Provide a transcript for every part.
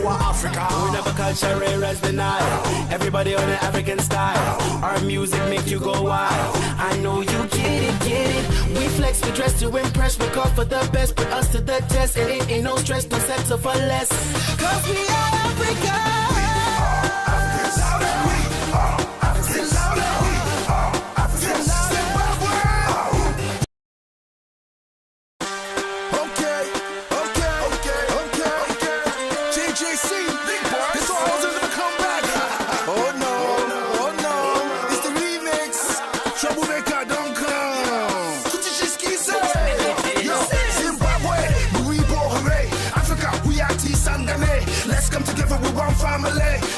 our Africa. We never culture rare as the Nile. Everybody on the African style. Our music make you go wild. I know you get it, get it. We flex, we dress to impress. We call for the best, put us to the test. And it ain't no stress, no settle for less. Cause we are Africa.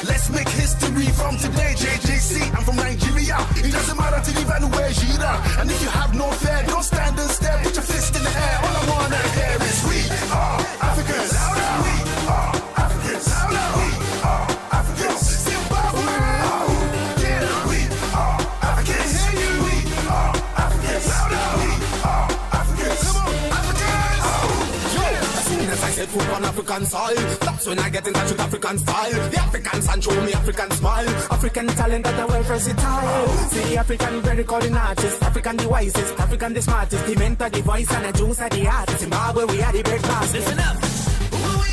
Let's make history from today. JJC, I'm from Nigeria. It doesn't matter to leave anywhere, Jira. And if you have no fear, don't stand and stare. Put your fist in the air. All I wanna hear is we are Africans. We are Africans. We are Africans. Zimbabwe. Yeah, we are Africans. We are Africans. We are Africans. Come on, Africans. As soon as I said food on African soil, that's when I get in touch with African style. The Africans and show me African smile. African talent that are well versatile. See African very calling artists, African the wisest, African the smartest, the mentor, the voice and the juice of the artist. Zimbabwe, we are the big class. Listen up.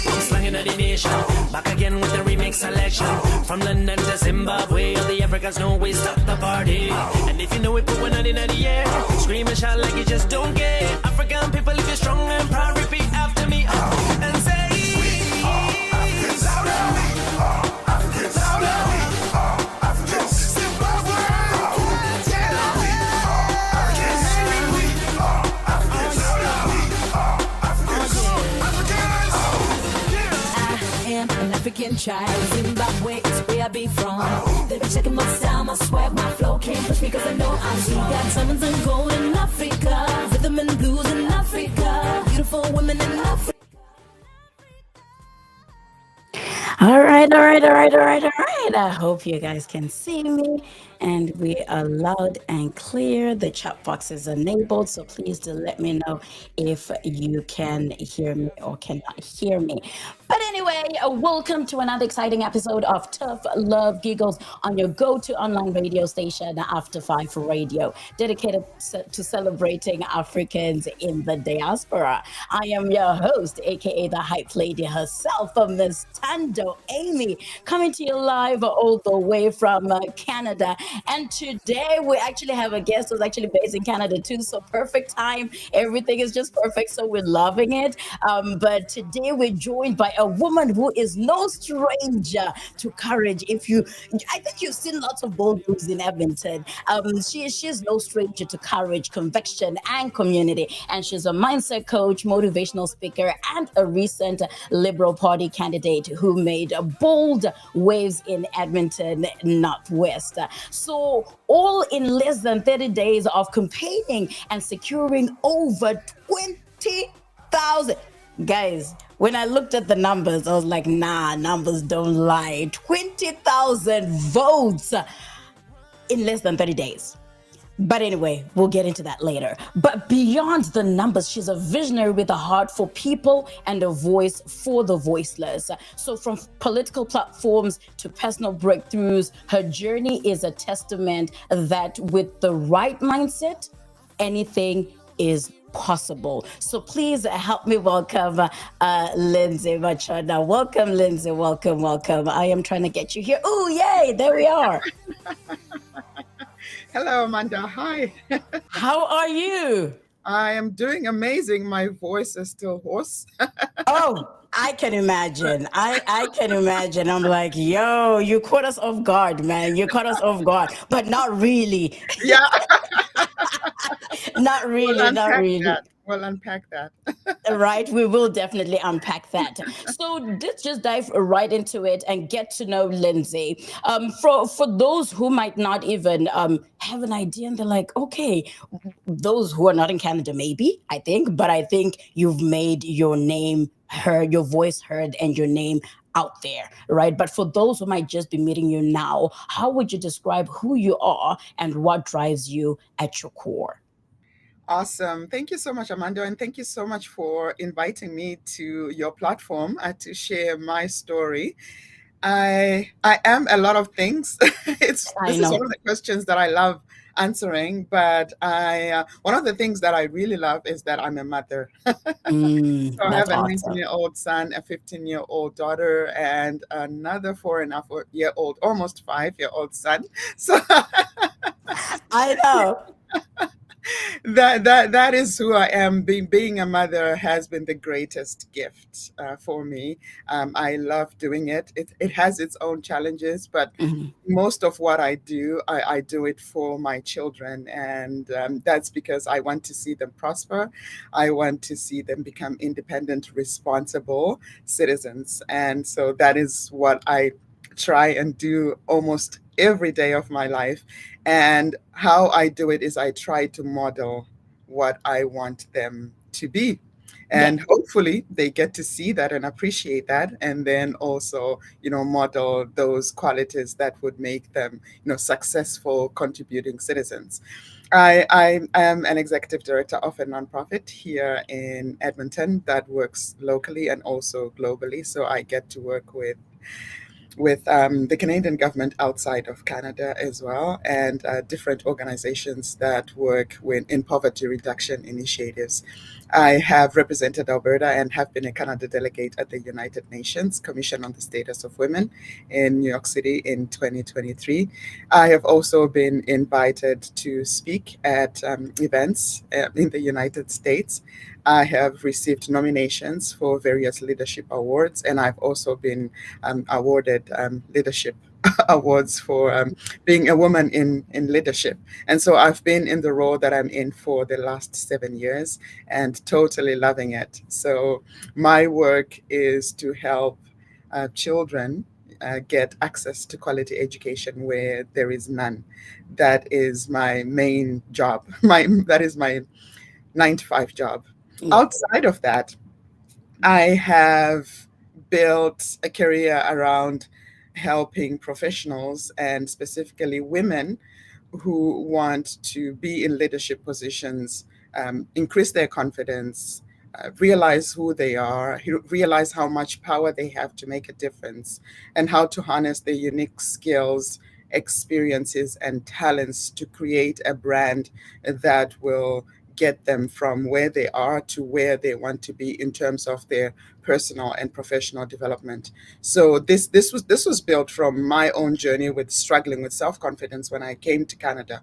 I'm slanging at the nation, back again with the remix selection. From London to Zimbabwe, all the Africans know we stop the party. And if you know it, put one hand in the air. Scream and shout like you just don't care. African people, if you're strong and proud, repeat after me and say, African child, Zimbabwe is where I be from. They be checking my style, my swag, my flow. Can't push me cause I know I'm sweet. Got diamonds and gold in Africa, rhythm and blues in Africa, beautiful women in Africa. All right. I hope you guys can see me and we are loud and clear. The chat box is enabled, so please do let me know if you can hear me or cannot hear me. But anyway, welcome to another exciting episode of Tough Love Giggles on your go-to online radio station, After5Radio, dedicated to celebrating Africans in the diaspora. I am your host, aka the hype lady herself, Miss ThandoAmy, coming to you live all the way from Canada. And today we actually have a guest who's actually based in Canada too, so perfect time. Everything is just perfect, so we're loving it. But today we're joined by a woman who is no stranger to courage. I think you've seen lots of bold moves in Edmonton. She's no stranger to courage, conviction, and community. And she's a mindset coach, motivational speaker, and a recent Liberal Party candidate who made bold waves in Edmonton Northwest. So all in less than 30 days of campaigning and securing over 20,000. Guys, when I looked at the numbers, I was like, nah, numbers don't lie. 20,000 votes in less than 30 days. But anyway, we'll get into that later. But beyond the numbers, she's a visionary with a heart for people and a voice for the voiceless. So from political platforms to personal breakthroughs, her journey is a testament that with the right mindset, anything is possible. So please help me welcome Lindsey Machona. Welcome, Lindsey. Welcome. I am trying to get you here. Oh, yay. There we are. Hello, Amanda. Hi. How are you? I am doing amazing. My voice is still hoarse. Oh, I can imagine. I can imagine. I'm like, yo, you caught us off guard, man. You caught us off guard, but not really. Yeah. Not really. We'll unpack that. Right, we will definitely unpack that. So let's just dive right into it and get to know Lindsey. For those who might not even have an idea, and they're like, okay, those who are not in Canada, maybe, I think you've made your name heard, your voice heard, and your name out there, right? But for those who might just be meeting you now, how would you describe who you are and what drives you at your core? Awesome. Thank you so much, Amanda. And thank you so much for inviting me to your platform to share my story. I am a lot of things. I This is one know. of the questions that I love answering, but I one of the things that I really love is that I'm a mother. So I That's have a awesome. 19-year-old son, a 15-year-old daughter, and another 4.5-year-old, almost 5-year-old son. So I know. that is who I am. Being a mother has been the greatest gift for me. I love doing it. It has its own challenges, but Mhm. most of what I do, I do it for my children, and that's because I want to see them prosper. I want to see them become independent, responsible citizens, and so that is what I try and do almost every day of my life. And how I do it is I try to model what I want them to be. Yeah. And hopefully they get to see that and appreciate that. And then also, model those qualities that would make them, successful contributing citizens. I am an executive director of a nonprofit here in Edmonton that works locally and also globally. So I get to work with the Canadian government outside of Canada as well, and different organizations that work in poverty reduction initiatives. I have represented Alberta and have been a Canada delegate at the United Nations Commission on the Status of Women in New York City in 2023. I have also been invited to speak at events in the United States. I have received nominations for various leadership awards, and I've also been awarded leadership awards for being a woman in leadership. And so I've been in the role that I'm in for the last 7 years and totally loving it. So my work is to help children get access to quality education where there is none. That is my main job. That is my 9 to 5 job. Yeah. Outside of that, I have built a career around helping professionals and specifically women who want to be in leadership positions, increase their confidence, realize who they are, realize how much power they have to make a difference, and how to harness their unique skills, experiences, and talents to create a brand that will get them from where they are to where they want to be in terms of their personal and professional development. So this was built from my own journey with struggling with self-confidence when I came to Canada.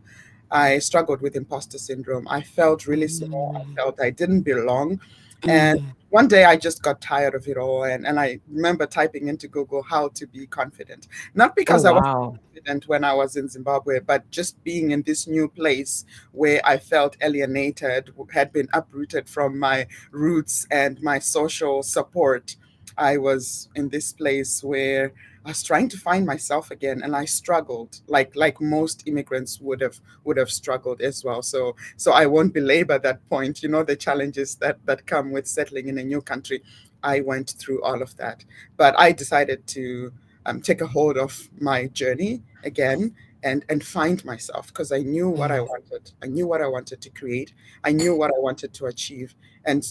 I struggled with imposter syndrome. I felt really small. I Mm, felt I didn't belong. And mhm. one day I just got tired of it all. And I remember typing into Google how to be confident. Not Oh, because I was wow. confident when I was in Zimbabwe, but just being in this new place where I felt alienated, had been uprooted from my roots and my social support. I was in this place where I was trying to find myself again, and I struggled, like most immigrants would have struggled as well. So I won't belabor that point. The challenges that come with settling in a new country. I went through all of that, but I decided to take a hold of my journey again and find myself because I knew what I Mm, wanted. I knew what I wanted to create. I knew what I wanted to achieve, and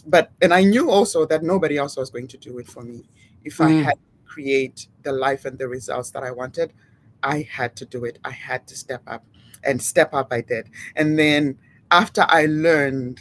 I knew also that nobody else was going to do it for me. If I had mm, to create the life and the results that I wanted, I had to do it. I had to step up, and step up I did. And then after I learned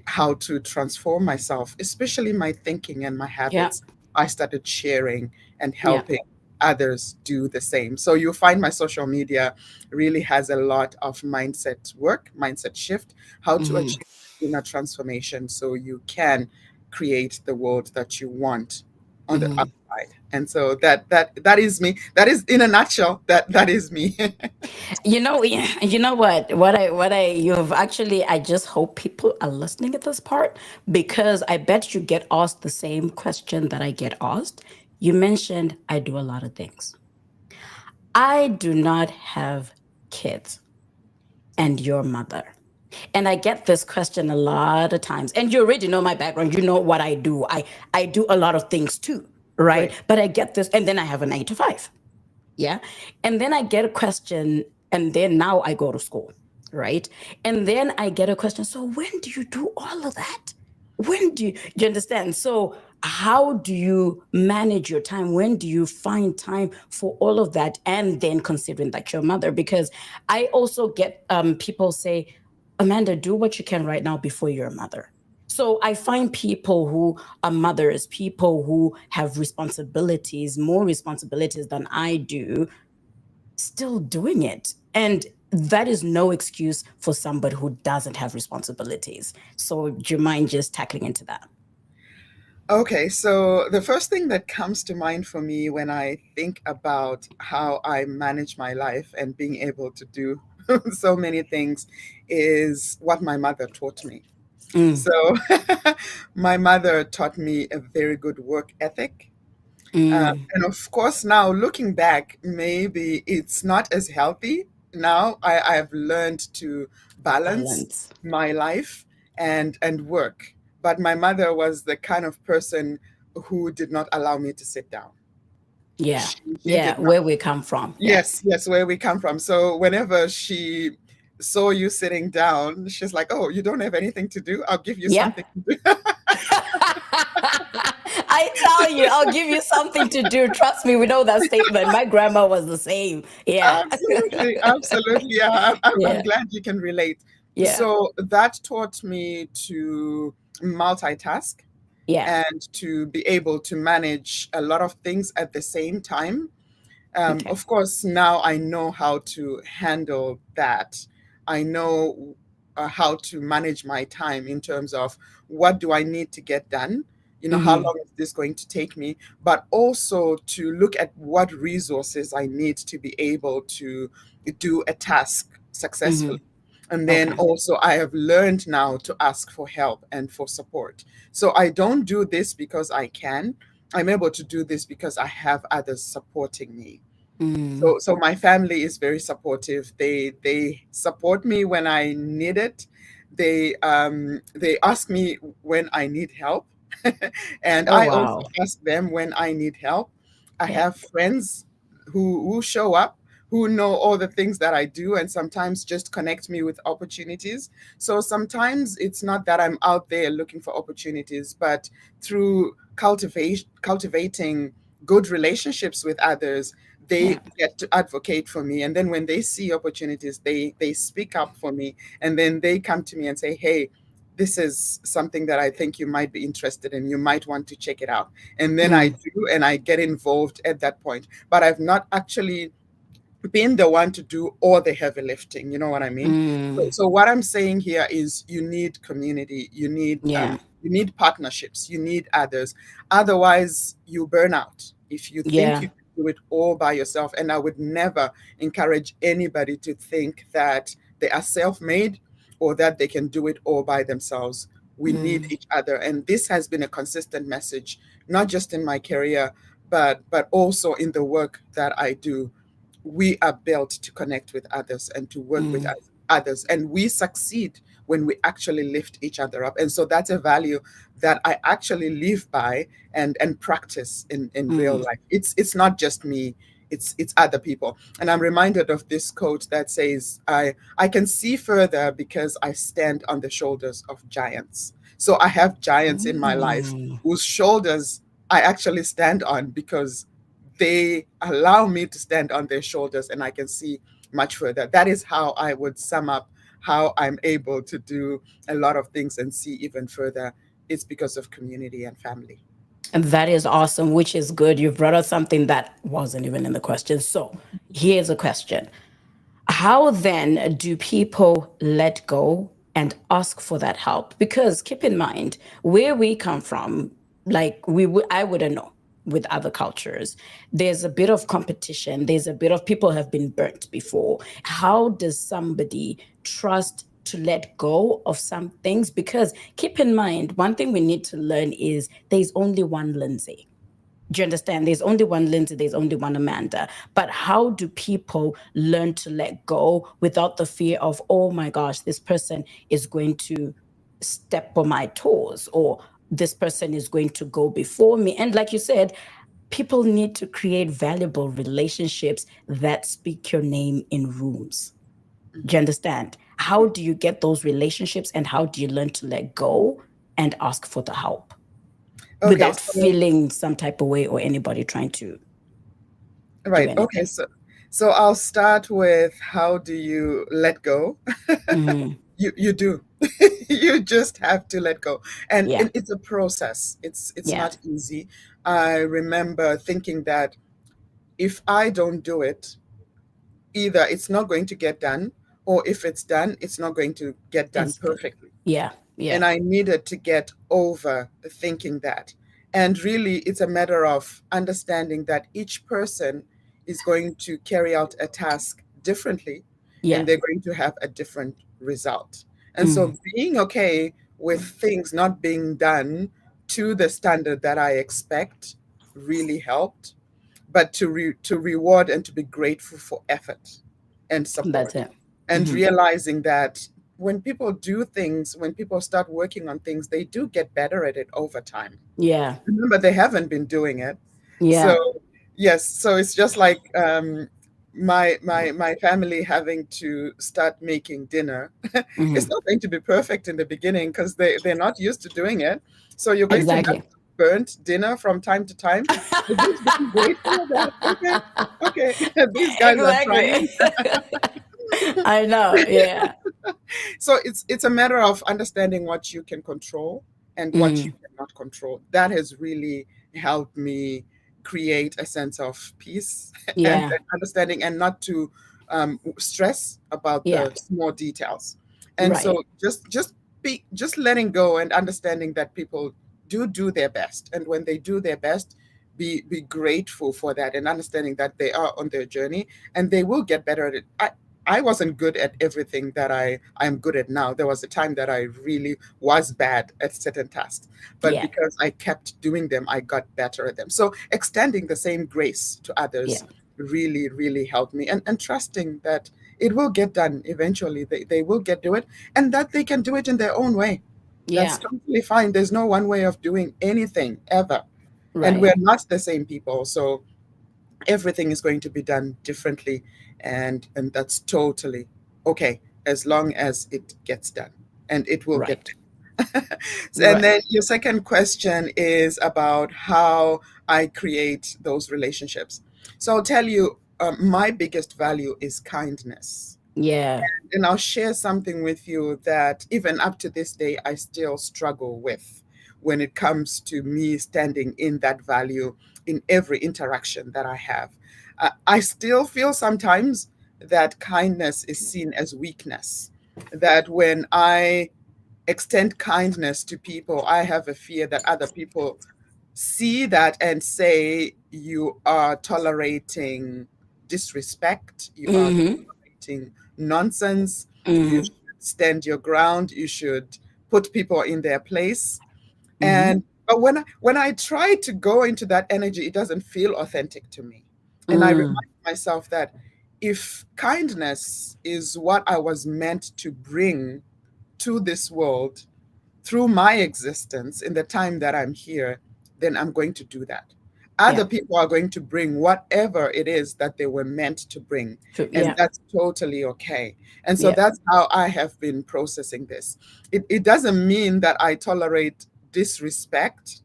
how to transform myself, especially my thinking and my yeah. habits, I started sharing and Yeah. helping others do the same. So you'll find my social media really has a lot of mindset work, mindset shift, how to Mhm. achieve inner transformation so you can create the world that you want on the Mhm. outside. And so that is me. That is in a nutshell, that is me. You know what I you've actually I just hope people are listening at this part because I bet you get asked the same question that I get asked. You mentioned I do a lot of things. I do not have kids and your mother. And I get this question a lot of times. And you already know my background. You know what I do. I do a lot of things too, right? Right. But I get this and then I have a 9 to 5. Yeah. And then I get a question and then now I go to school. right? And then I get a question. So when do you do all of that? When do you understand? So how do you manage your time? When do you find time for all of that? And then considering that your mother, because I also get people say, Amanda, do what you can right now before you're a mother. So I find people who are mothers, people who have responsibilities, more responsibilities than I do, still doing it. And that is no excuse for somebody who doesn't have responsibilities. So do you mind just tackling into that? Okay, so the first thing that comes to mind for me when I think about how I manage my life and being able to do so many things is what my mother taught me. Mm, So, my mother taught me a very good work ethic. mm, And of course, now looking back, maybe it's not as healthy. Now I've learned to balance balance. my life and work. But my mother was the kind of person who did not allow me to sit down. Yeah. She Yeah. did not. Where we come from. Yeah. Yes, yes, where we come from. So whenever she saw you sitting down, she's like, "Oh, you don't have anything to do? I'll give you Yeah. something to do." I tell you, I'll give you something to do. Trust me, we know that statement. My grandma was the same. Yeah. Absolutely, absolutely. Yeah, I'm Yeah. glad you can relate. Yeah. So that taught me to multitask Yeah. and to be able to manage a lot of things at the same time. Okay. Of course, now I know how to handle that. I know how to manage my time in terms of what do I need to get done? How Mm-hmm. long is this going to take me? But also to look at what resources I need to be able to do a task Mm-hmm. successfully. And then Okay. also, I have learned now to ask for help and for support. So I don't do this because I can. I'm able to do this because I have others supporting me. Mm. So my family is very supportive. They support me when I need it. They ask me when I need help, and Oh I also wow. ask them when I need help. I Yeah. have friends who show up, who know all the things that I do, and sometimes just connect me with opportunities. So sometimes it's not that I'm out there looking for opportunities, but through cultivating good relationships with others, Yeah. they get to advocate for me. And then when they see opportunities, they speak up for me, and then they come to me and say, "Hey, this is something that I think you might be interested in. You might want to check it out." And then I Mm. do, and I get involved at that point. But I've not actually been the one to do all the heavy lifting. You know what I mean? So, Mm. so what I'm saying here is you need community, Yeah. you need partnerships, you need others. Otherwise, you burn out if you think Yeah. you can do it all by yourself. And I would never encourage anybody to think that they are self-made or that they can do it all by themselves. We need Mm. each other, and this has been a consistent message, not just in my career, but also in the work that I do. We are built to connect with others and to work with Mm. others, and we succeed when we actually lift each other up. And so that's a value that I actually live by and practice in real Mm. life. It's not just me, it's other people. And I'm reminded of this quote that says, I can see further because I stand on the shoulders of giants. So I have giants in my life Mm. whose shoulders I actually stand on because they allow me to stand on their shoulders and I can see much further. That is how I would sum up how I'm able to do a lot of things and see even further. It's because of community and family. And that is awesome, which is good. You've brought up something that wasn't even in the question. So here's a question. How then do people let go and ask for that help? Because keep in mind where we come from, like I wouldn't know with other cultures. There's a bit of competition. There's a bit of people have been burnt before. How does somebody trust to let go of some things? Because keep in mind, one thing we need to learn is there's only one Lindsay. Do you understand? There's only one Lindsay, there's only one Amanda. But how do people learn to let go without the fear of, oh my gosh, this person is going to step on my toes, or this person is going to go before me? And like you said, people need to create valuable relationships that speak your name in rooms. Do you understand? how do you get those relationships, and how do you learn to let go and ask for the help without feeling some type of way or anybody trying to right. anything? Okay. So I'll start with, how do you let go? You do. You just have to let go, and Yeah. it's a process. It's Yeah. not easy. I remember thinking that if I don't do it, either it's not going to get done, or if it's done, it's not going to get done It's- perfectly. Yeah. Yeah. And I needed to get over thinking that. And really, it's a matter of understanding that each person is going to carry out a task differently, Yeah. and they're going to have a different result. And so being okay with things not being done to the standard that I expect really helped. But to reward and to be grateful for effort and support. That's it. And realizing that when people do things, when people start working on things, they do get better at it over time. Yeah. Remember, they haven't been doing it. Yeah. So yes, so it's just like my family having to start making dinner. It's not going to be perfect in the beginning because they're not used to doing it. So you're going to have burnt dinner from time to time. Just being grateful that, okay, these guys are trying. I know. Yeah. So it's a matter of understanding what you can control and what you cannot control. That has really helped me create a sense of peace Yeah. and understanding, and not to stress about the small details. And so just letting go and understanding that people do their best, and when they do their best, be grateful for that, and understanding that they are on their journey and they will get better at it. I wasn't good at everything that I'm good at now. There was a time that I really was bad at certain tasks, but because I kept doing them, I got better at them. So extending the same grace to others really, really helped me, and trusting that it will get done eventually. They will do it, and that they can do it in their own way. That's totally fine. There's no one way of doing anything ever. And we're not the same people. So everything is going to be done differently. And that's totally okay, as long as it gets done. And it will get done. And then your second question is about how I create those relationships. So I'll tell you, my biggest value is kindness. Yeah. And I'll share something with you that even up to this day, I still struggle with when it comes to me standing in that value in every interaction that I have. I still feel sometimes that kindness is seen as weakness, that when I extend kindness to people, I have a fear that other people see that and say, you are tolerating disrespect, you are tolerating nonsense, you should stand your ground, you should put people in their place. But when I try to go into that energy, it doesn't feel authentic to me. And I remind myself that if kindness is what I was meant to bring to this world through my existence in the time that I'm here, then I'm going to do that. Other people are going to bring whatever it is that they were meant to bring. And that's totally okay. And so that's how I have been processing this. It doesn't mean that I tolerate disrespect.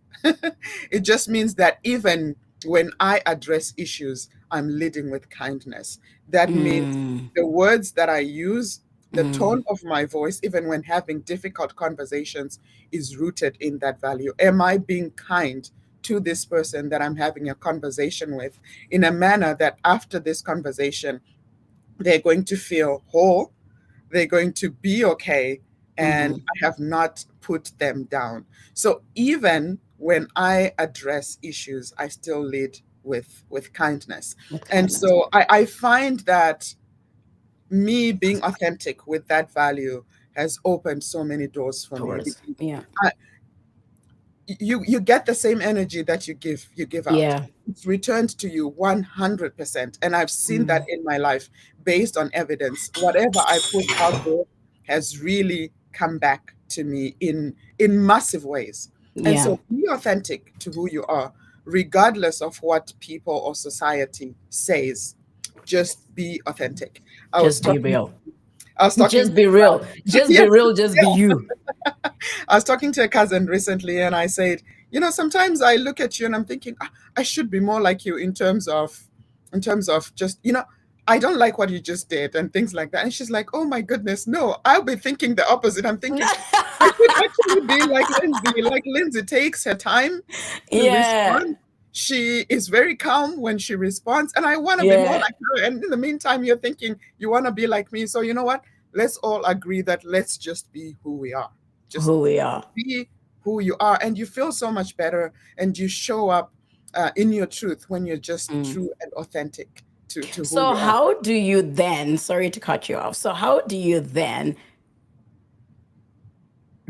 It just means that even when I address issues, I'm leading with kindness. That means the words that I use, the tone of my voice, even when having difficult conversations, is rooted in that value. Am I being kind to this person that I'm having a conversation with in a manner that after this conversation, they're going to feel whole, they're going to be okay, and I have not put them down. So even when I address issues, I still lead with kindness. And so I find that me being authentic with that value has opened so many doors for me. You get the same energy that you give out. It's returned to you 100%. And I've seen that in my life based on evidence. Whatever I put out there has really come back to me in massive ways. And so be authentic to who you are, regardless of what people or society says. Just be authentic. Just be real. I was talking Just be real. Just yeah, be real. Just be you. I was talking to a cousin recently, and I said, sometimes I look at you and I'm thinking, I should be more like you in terms of just, I don't like what you just did and things like that. And she's like, oh my goodness, no, I'll be thinking the opposite. I'm thinking I should actually be like Lindsay. Like Lindsay takes her time to Yeah. respond. She is very calm when she responds, and I want to be more Yeah. like her. And in the meantime, you're thinking you want to be like me. So you know what? Let's all agree that let's just be who we are. Just Who we are. be who you are, and you feel so much better, and you show up in your truth when you're just true and authentic to who So you are. how do you then, sorry to cut you off. So how do you then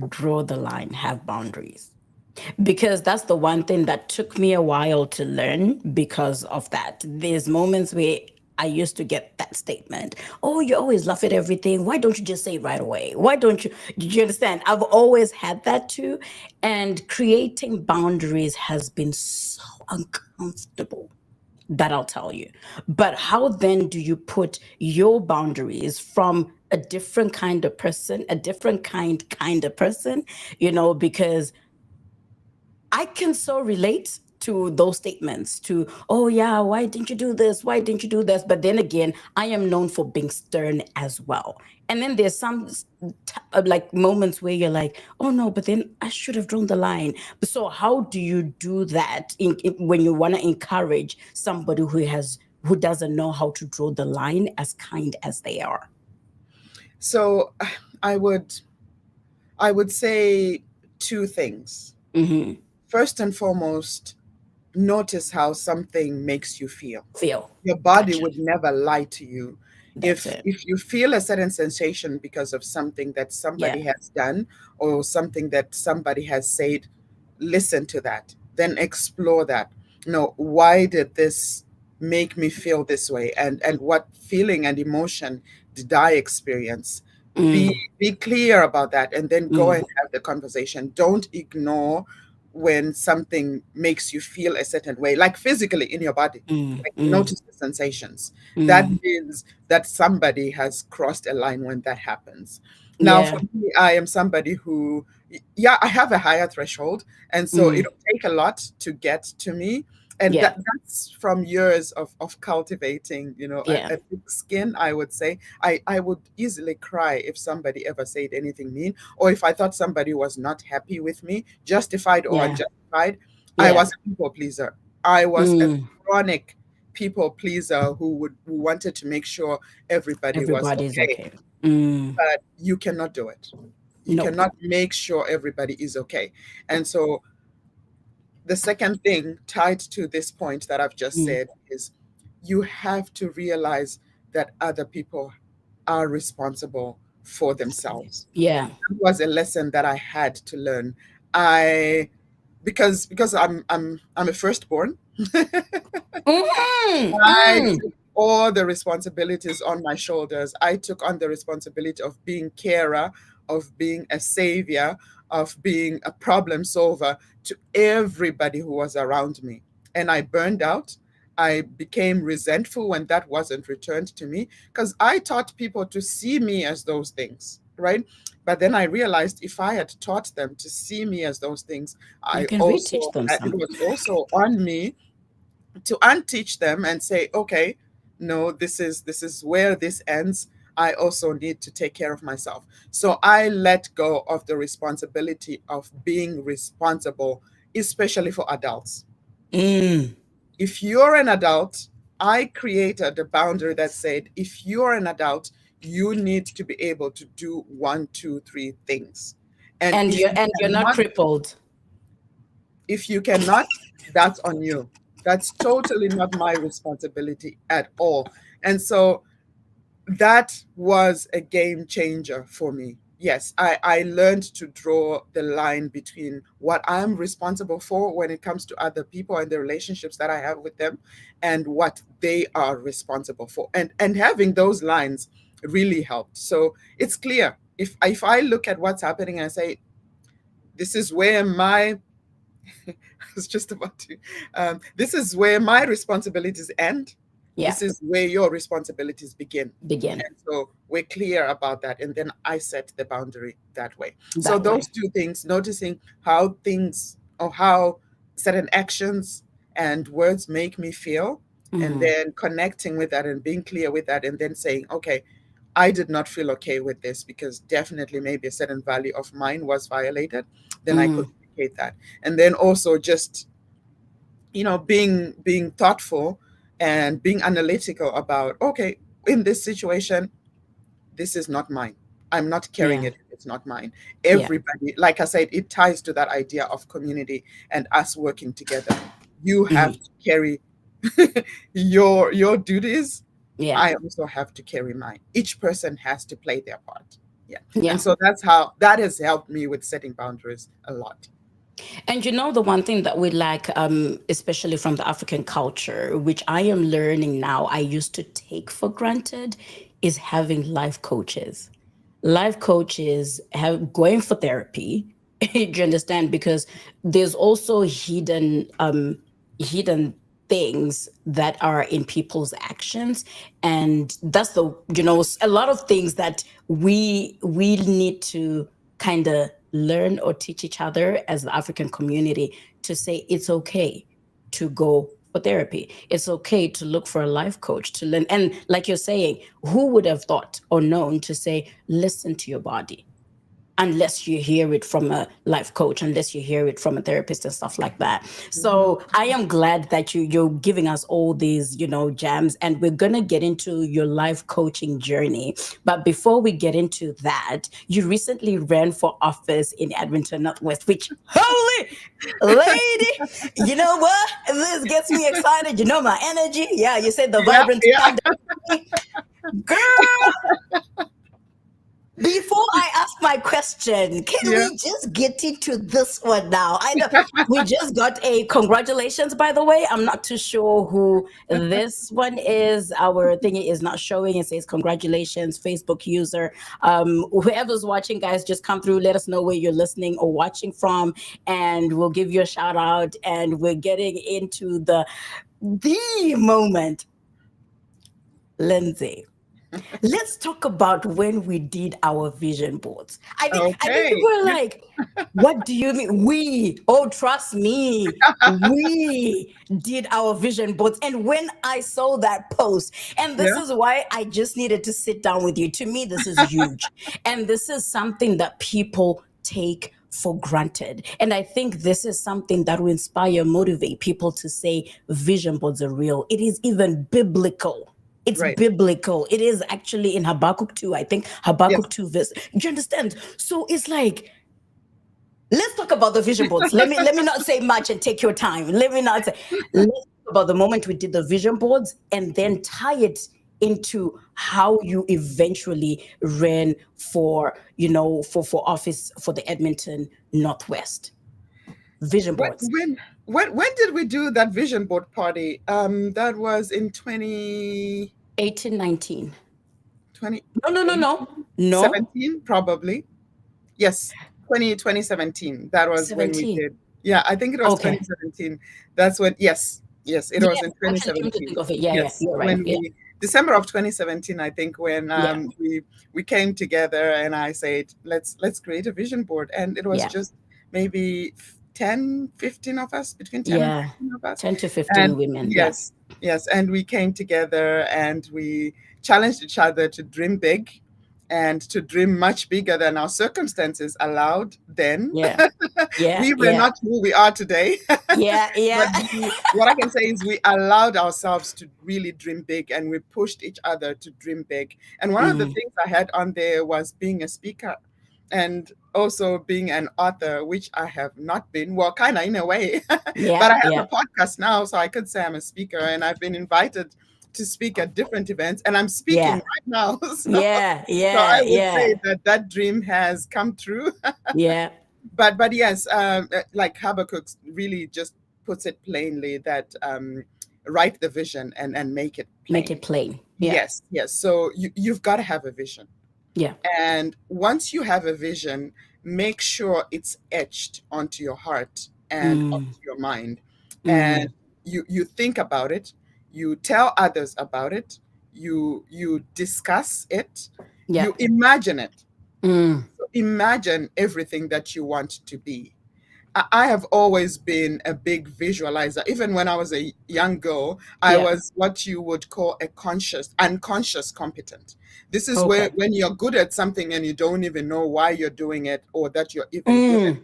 draw the line, have boundaries? Because that's the one thing that took me a while to learn because of that. There's moments where I used to get that statement, oh, you always laugh at everything. Why don't you just say it right away? Why don't you? Do you understand? I've always had that too. And creating boundaries has been so uncomfortable, that I'll tell you. But how then do you put your boundaries from a different kind of person, a different kind of person, because I can so relate to those statements to, oh yeah, why didn't you do this? Why didn't you do this? But then again, I am known for being stern as well. And then there's some like moments where you're like, oh no, but then I should have drawn the line. So how do you do that when you want to encourage somebody who doesn't know how to draw the line as kind as they are? So I would say two things. Mm-hmm. First and foremost, notice how something makes you feel. Feel. Your body Gotcha. would never lie to you. That's it. If you feel a certain sensation because of something that somebody Yeah. has done or something that somebody has said, listen to that. Then explore that. Why did this make me feel this way? And what feeling and emotion did I experience? Be clear about that, and then go and have the conversation. Don't ignore when something makes you feel a certain way, like physically in your body. Like, notice the sensations. That means that somebody has crossed a line when that happens. Now, Yeah. for me, I am somebody who, I have a higher threshold, and so it'll take a lot to get to me. And Yeah. that's from years of cultivating, Yeah. a thick skin, I would say. I would easily cry if somebody ever said anything mean, or if I thought somebody was not happy with me, justified or Yeah. unjustified. I Yeah. was a people pleaser. I was a Mm. chronic people pleaser who wanted to make sure everybody was Everybody's okay. okay. Mm. But you cannot do it. You Nope. cannot make sure everybody is okay. And so the second thing tied to this point that I've just said is you have to realize that other people are responsible for themselves. Yeah. That was a lesson that I had to learn. Because I'm a firstborn, I took all the responsibilities on my shoulders. I took on the responsibility of being carer, of being a savior, of being a problem solver to everybody who was around me. And I burned out. I became resentful when that wasn't returned to me because I taught people to see me as those things, right? But then I realized if I had taught them to see me as those things, You can reteach them it some. was also on me to unteach them and say, okay, no, this is where this ends. I also need to take care of myself. So I let go of the responsibility of being responsible, especially for adults. If you're an adult, I created a boundary that said, if you're an adult, you need to be able to do 1, 2, 3 things. And if you're not crippled. If you cannot, that's on you. That's totally not my responsibility at all. And so that was a game changer for me. Yes, I learned to draw the line between what I'm responsible for when it comes to other people and the relationships that I have with them and what they are responsible for. And having those lines really helped. So it's clear. If I look at what's happening and I say, this is where my I was just about to this is where my responsibilities end, Yeah. This is where your responsibilities begin. Begin And so we're clear about that. And then I set the boundary that way. So that way. those two things, noticing how things or how certain actions and words make me feel, and then connecting with that and being clear with that, and then saying, okay, I did not feel okay with this because definitely maybe a certain value of mine was violated, then I could communicate that. And then also just, being thoughtful and being analytical about, okay, in this situation, this is not mine. I'm not carrying Yeah. it. It's not mine. Yeah. Everybody, like I said, it ties to that idea of community and us working together. You have to carry your duties. Yeah. I also have to carry mine. Each person has to play their part. Yeah. Yeah. And so that has helped me with setting boundaries a lot. And the one thing that we like, especially from the African culture, which I am learning now, I used to take for granted, is having life coaches. Life coaches going for therapy. Do you understand? Because there's also hidden things that are in people's actions, and that's a lot of things that we need to kind of learn or teach each other as the African community, to say it's okay to go for therapy. It's okay to look for a life coach, to learn. And like you're saying, who would have thought or known to say, listen to your body, unless you hear it from a life coach, unless you hear it from a therapist and stuff like that. So I am glad that you're giving us all these, gems, and we're going to get into your life coaching journey. But before we get into that, you recently ran for office in Edmonton Northwest, which, holy lady, you know what? This gets me excited. My energy. Yeah, you said the vibrant girl. Before I ask my question, can we just get into this one now? I know we just got a congratulations, by the way. I'm not too sure who this one is. Our thing is not showing. It says congratulations, Facebook user. Whoever's watching, guys, just come through. Let us know where you're listening or watching from, and we'll give you a shout out. And we're getting into the moment. Lindsey, let's talk about when we did our vision boards. I think people were like, what do you mean? Trust me, we did our vision boards. And when I saw that post, and this is why I just needed to sit down with you. To me, this is huge. And this is something that people take for granted. And I think this is something that will inspire, motivate people to say vision boards are real. It is even biblical. It's biblical. It is actually in Habakkuk 2, I think. Habakkuk 2 verse. Do you understand? So it's like, let's talk about the vision boards. Let me not say much and take your time. Let's talk about the moment we did the vision boards, and then tie it into how you eventually ran for office for the Edmonton Northwest. Vision boards. When did we do that vision board party? That was in 2018, 19. 20. No. 17, probably. Yes, 2017. That was 17. When we did. Yeah, I think it was 2017. That's when. Yes, it was in 2017. Yes, you're right. December of 2017, I think, when we came together, and I said, let's create a vision board, and it was just maybe 10, 15 of us, between 10 and 15 of us. 10 to 15 women. Yes. And we came together and we challenged each other to dream big and to dream much bigger than our circumstances allowed then. We were not who we are today. But what I can say is we allowed ourselves to really dream big, and we pushed each other to dream big. And one of the things I had on there was being a speaker, and also being an author, which I have not been, well, kind of in a way, but I have a podcast now, so I could say I'm a speaker, and I've been invited to speak at different events, and I'm speaking right now. So I would say that dream has come true. But yes, like Habakkuk really just puts it plainly that write the vision and make it plain. Make it plain. Yes. So you've got to have a vision. And once you have a vision, make sure it's etched onto your heart and onto your mind. And you think about it, you tell others about it, you discuss it, Yeah. you imagine it. Mm. So imagine everything that you want to be. I have always been a big visualizer. Even when I was a young girl, I Yeah. was what you would call a unconscious competent. This is where Okay. when you're good at something and you don't even know why you're doing it or that you're even good at.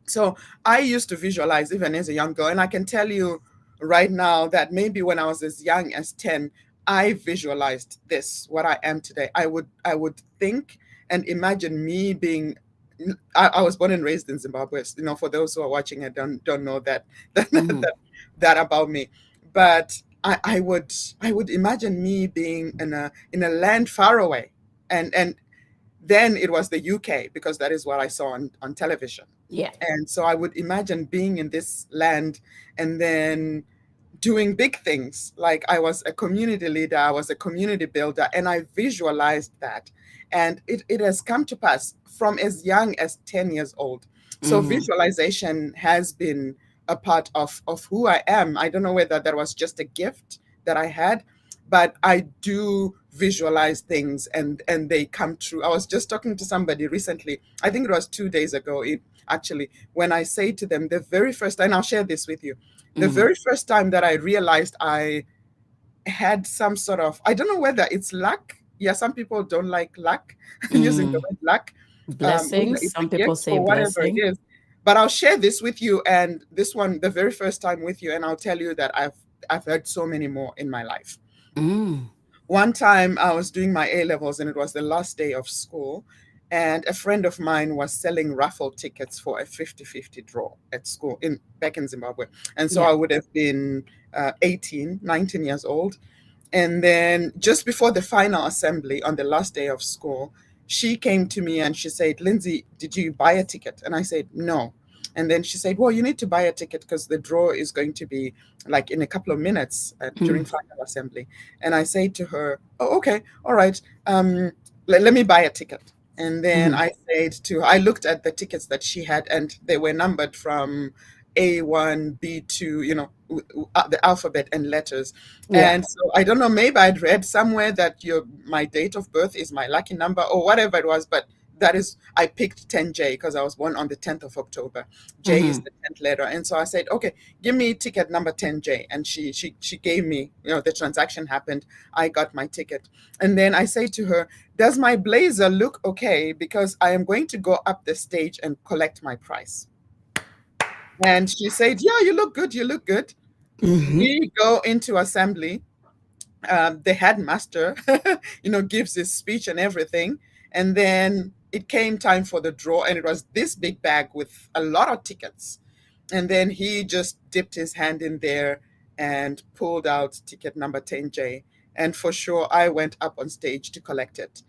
So I used to visualize even as a young girl, and I can tell you right now that maybe when I was as young as 10, I visualized this, what I am today. I would think and imagine me being. I was born and raised in Zimbabwe. For those who are watching, I don't know that that about me, but I would imagine me being in a land far away, and then it was the UK because that is what I saw on television. Yeah. And so I would imagine being in this land and then doing big things. Like I was a community leader, I was a community builder, and I visualized that. And it has come to pass from as young as 10 years old. So visualization has been a part of who I am. I don't know whether that was just a gift that I had, but I do visualize things and they come true. I was just talking to somebody recently, I think it was 2 days ago, actually, when I say to them the very first time, I'll share this with you, the very first time that I realized I had some sort of, I don't know whether it's luck. Yeah, some people don't like luck, using the word luck. Whether Blessings. it's a Some people gift say or whatever it blessing. is. But I'll share this with you, and this one, the very first time with you, and I'll tell you that I've heard so many more in my life. One time I was doing my A levels, and it was the last day of school, and a friend of mine was selling raffle tickets for a 50-50 draw at school back in Zimbabwe. And so Yeah. I would have been 18, 19 years old. And then just before the final assembly on the last day of school, she came to me and she said, "Lindsey, did you buy a ticket?" And I said, "No." And then she said, "Well, you need to buy a ticket because the draw is going to be like in a couple of minutes during final assembly." And I say to her, "Oh, okay, all right. Let me buy a ticket." And then I looked at the tickets that she had, and they were numbered from A1, B2, the alphabet and letters. Yeah. And so I don't know, maybe I'd read somewhere that my date of birth is my lucky number or whatever it was, but I picked 10J because I was born on the 10th of October. J is the 10th letter. And so I said, "Okay, give me ticket number 10J." And she gave me, the transaction happened. I got my ticket. And then I say to her, "Does my blazer look okay? Because I am going to go up the stage and collect my prize." And she said, "Yeah, you look good. You look good." We go into assembly. The headmaster, gives his speech and everything. And then it came time for the draw, and it was this big bag with a lot of tickets. And then he just dipped his hand in there and pulled out ticket number 10J. And for sure, I went up on stage to collect it.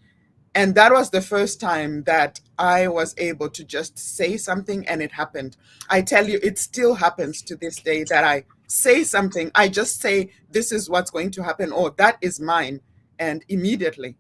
And that was the first time that I was able to just say something and it happened. I tell you, it still happens to this day that I say something. I just say, "This is what's going to happen," or "That is mine." And immediately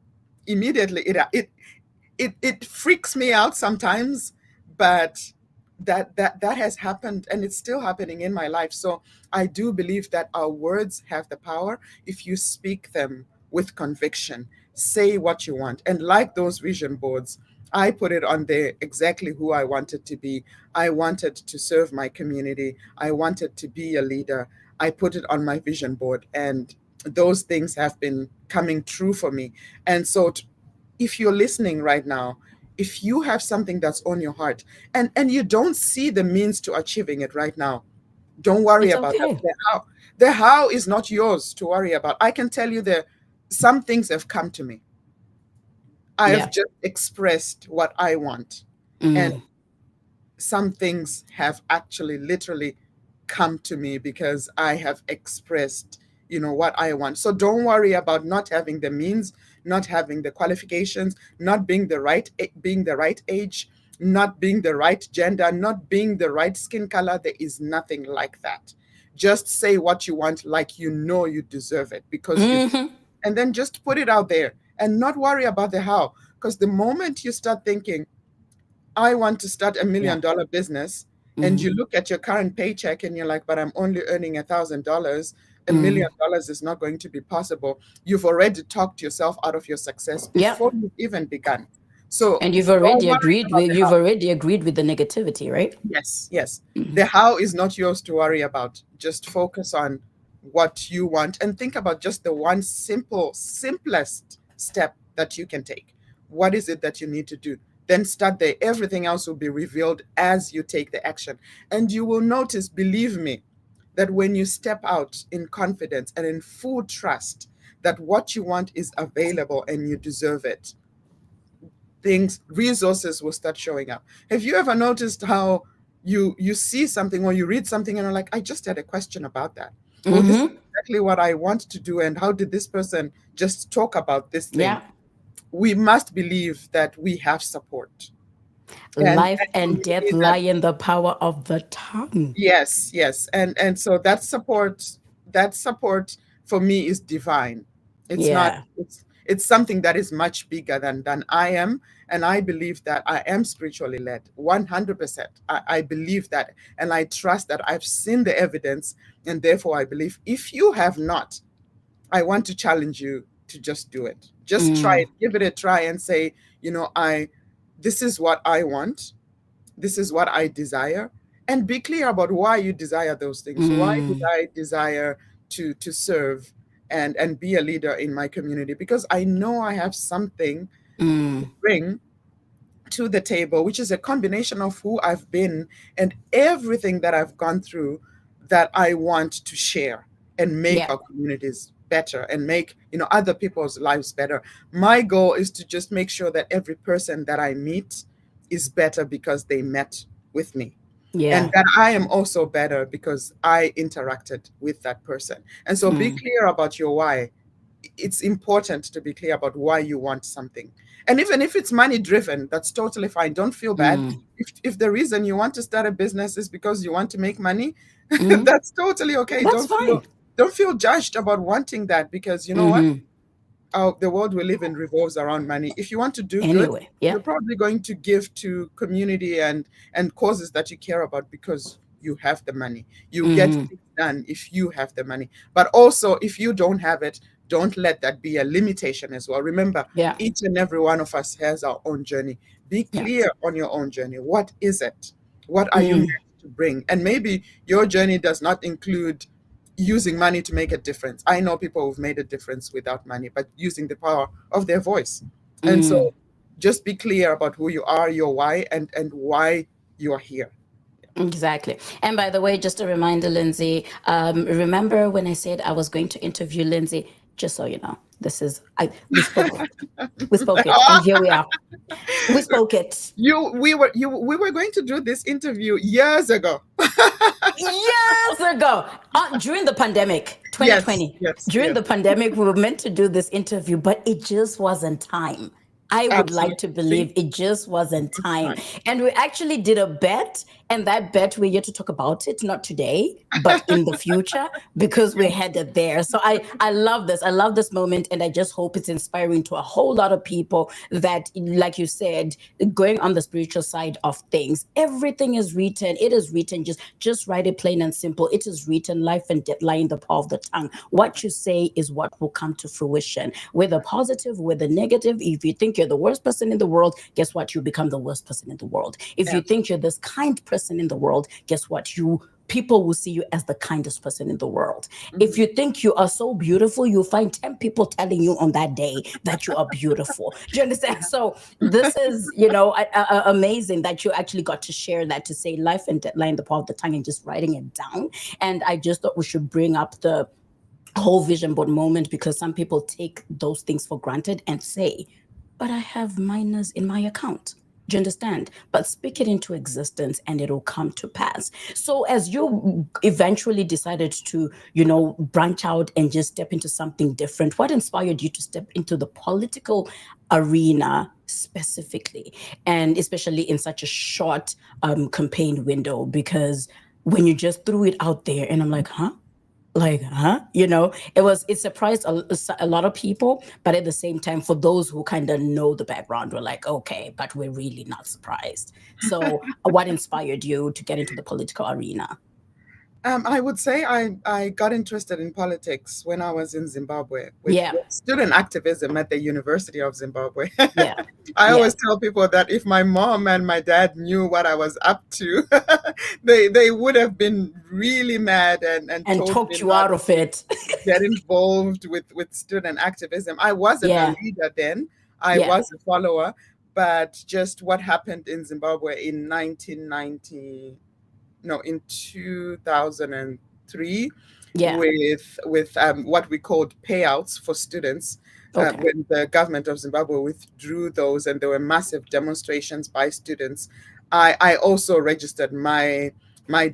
it freaks me out sometimes, but that has happened and it's still happening in my life. So I do believe that our words have the power if you speak them with conviction. Say what you want. And like those vision boards, I put it on there exactly who I wanted to be. I wanted to serve my community. I wanted to be a leader. I put it on my vision board, and those things have been coming true for me. And so if you're listening right now, if you have something that's on your heart and you don't see the means to achieving it right now, don't worry It's about okay. that. The how is not yours to worry about. I can tell you that some things have come to me. I Yeah. have just expressed what I want. And some things have actually literally come to me because I have expressed, what I want. So don't worry about not having the means, not having the qualifications, not being the right age, not being the right gender, not being the right skin color. There is nothing like that. Just say what you want like you deserve it because and then just put it out there and not worry about the how. Because the moment you start thinking, "I want to start $1 million business," and you look at your current paycheck and you're like, "But I'm only earning $1,000. $1 million is not going to be possible, you've already talked yourself out of your success Yep. before you've even begun. So And you've don't already worry agreed about with the you've how. already agreed with the negativity, right? Yes, yes. The how is not yours to worry about. Just focus on what you want and think about just the one simplest step that you can take. What is it that you need to do? Then start there. Everything else will be revealed as you take the action. And you will notice, believe me, that when you step out in confidence and in full trust that what you want is available and you deserve it, resources will start showing up. Have you ever noticed how you see something or you read something and you're like, I just had a question about that. Or this is exactly what I want to do. And how did this person just talk about this thing? Yeah. We must believe that we have support. Life For and me, death lie in the power of the tongue. yes, yes. And so that support for me is divine. It's not Yeah. it's something that is much bigger than I am. And I believe that I am spiritually led 100%. I believe that, and I trust that I've seen the evidence, and therefore I believe if you have not, I want to challenge you to just do it. Just try it, give it a try and say, this is what I want. This is what I desire. And be clear about why you desire those things. Why did I desire to serve and be a leader in my community? Because I know I have something to bring to the table, which is a combination of who I've been and everything that I've gone through that I want to share and make Yeah. our communities better and make other people's lives better. My goal is to just make sure that every person that I meet is better because they met with me. Yeah. And that I am also better because I interacted with that person. And so be clear about your why. It's important to be clear about why you want something. And even if it's money driven, that's totally fine. Don't feel bad. If the reason you want to start a business is because you want to make money, that's totally okay. That's fine. Don't feel judged about wanting that, because you know what? The world we live in revolves around money. If you want to do good, Anyway, yeah. you're probably going to give to community and causes that you care about because you have the money. You get things done if you have the money. But also, if you don't have it, don't let that be a limitation as well. Remember, Yeah. each and every one of us has our own journey. Be clear on your own journey. What is it? What are you meant to bring? And maybe your journey does not include using money to make a difference. I know people who've made a difference without money, but using the power of their voice. And so just be clear about who you are, your why, and why you are here. Exactly. And by the way, just a reminder, Lindsey, remember when I said I was going to interview Lindsey? Just so you know, we spoke it, and here we are. We spoke it. We were going to do this interview years ago. Years ago, during the pandemic, 2020. Yes, During the pandemic, we were meant to do this interview, but it just wasn't time. I would like to believe it just wasn't time. And we actually did a bet, and that bet we're here to talk about it, not today, but in the future, because we're headed there. So I love this. I love this moment, and I just hope it's inspiring to a whole lot of people that, like you said, going on the spiritual side of things, everything is written. It is written. Just write it plain and simple. It is written. Life and death lie in the power of the tongue. What you say is what will come to fruition. Whether positive, whether negative. If you think you're the worst person in the world, guess what? You become the worst person in the world. If you think you're this kind person in the world, guess what? People will see you as the kindest person in the world. If you think you are so beautiful, you'll find 10 people telling you on that day that you are beautiful. Do you understand? So this is, amazing that you actually got to share that, to say life and death lie in the power of the tongue, and just writing it down. And I just thought we should bring up the whole vision board moment, because some people take those things for granted and say, but I have minus in my account. Do you understand? But speak it into existence and it'll come to pass. So as you eventually decided to, branch out and just step into something different, what inspired you to step into the political arena specifically, and especially in such a short campaign window? Because when you just threw it out there, and I'm like, it surprised a lot of people, but at the same time, for those who kind of know the background, we're like, okay, but we're really not surprised. So what inspired you to get into the political arena? I would say I got interested in politics when I was in Zimbabwe Yeah. with student activism at the University of Zimbabwe. Yeah. I Yeah. always tell people that if my mom and my dad knew what I was up to, they would have been really mad and And told talked me you not out of it. get involved with student activism. I wasn't a Yeah. leader then. I Yeah. was a follower, but just what happened in Zimbabwe in 1990, no, in 2003, Yeah. with what we called payouts for students. Okay. When the government of Zimbabwe withdrew those and there were massive demonstrations by students, I also registered my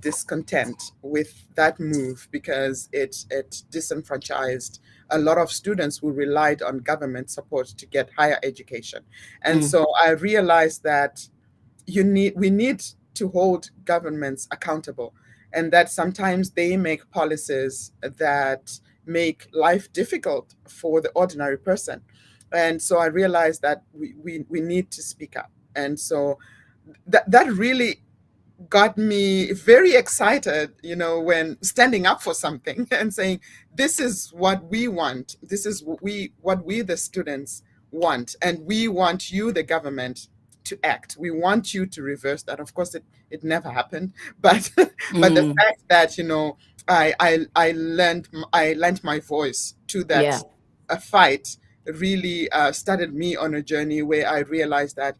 discontent with that move because it disenfranchised a lot of students who relied on government support to get higher education. And so I realized that we need to hold governments accountable, and that sometimes they make policies that make life difficult for the ordinary person. And so I realized that we need to speak up. And so that really got me very excited, when standing up for something and saying, this is what we want. This is what we the students want. And we want you, the government, to act. We want you to reverse that. Of course, it never happened. But but the fact that, I lent my voice to that Yeah. a fight really started me on a journey where I realized that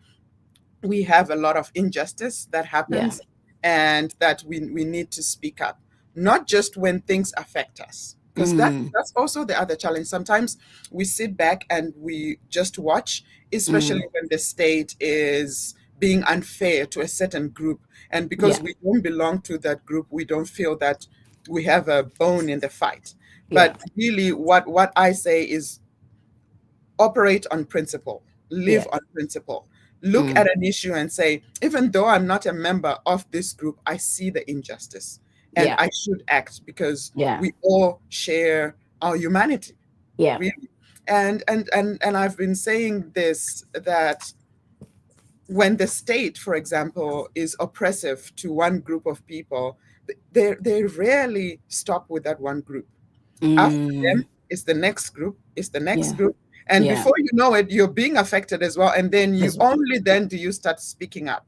we have a lot of injustice that happens, and that we need to speak up, not just when things affect us, because that's also the other challenge. Sometimes we sit back and we just watch, especially when the state is being unfair to a certain group, and because we don't belong to that group, we don't feel that we have a bone in the fight. But really what I say is, operate on principle, live on principle. Look at an issue and say, even though I'm not a member of this group, I see the injustice and I should act because we all share our humanity. Yeah. Really. And I've been saying this, that when the state, for example, is oppressive to one group of people, they rarely stop with that one group. After them is the next group, is the next group. And before you know it, you're being affected as well. And then only then do you start speaking up.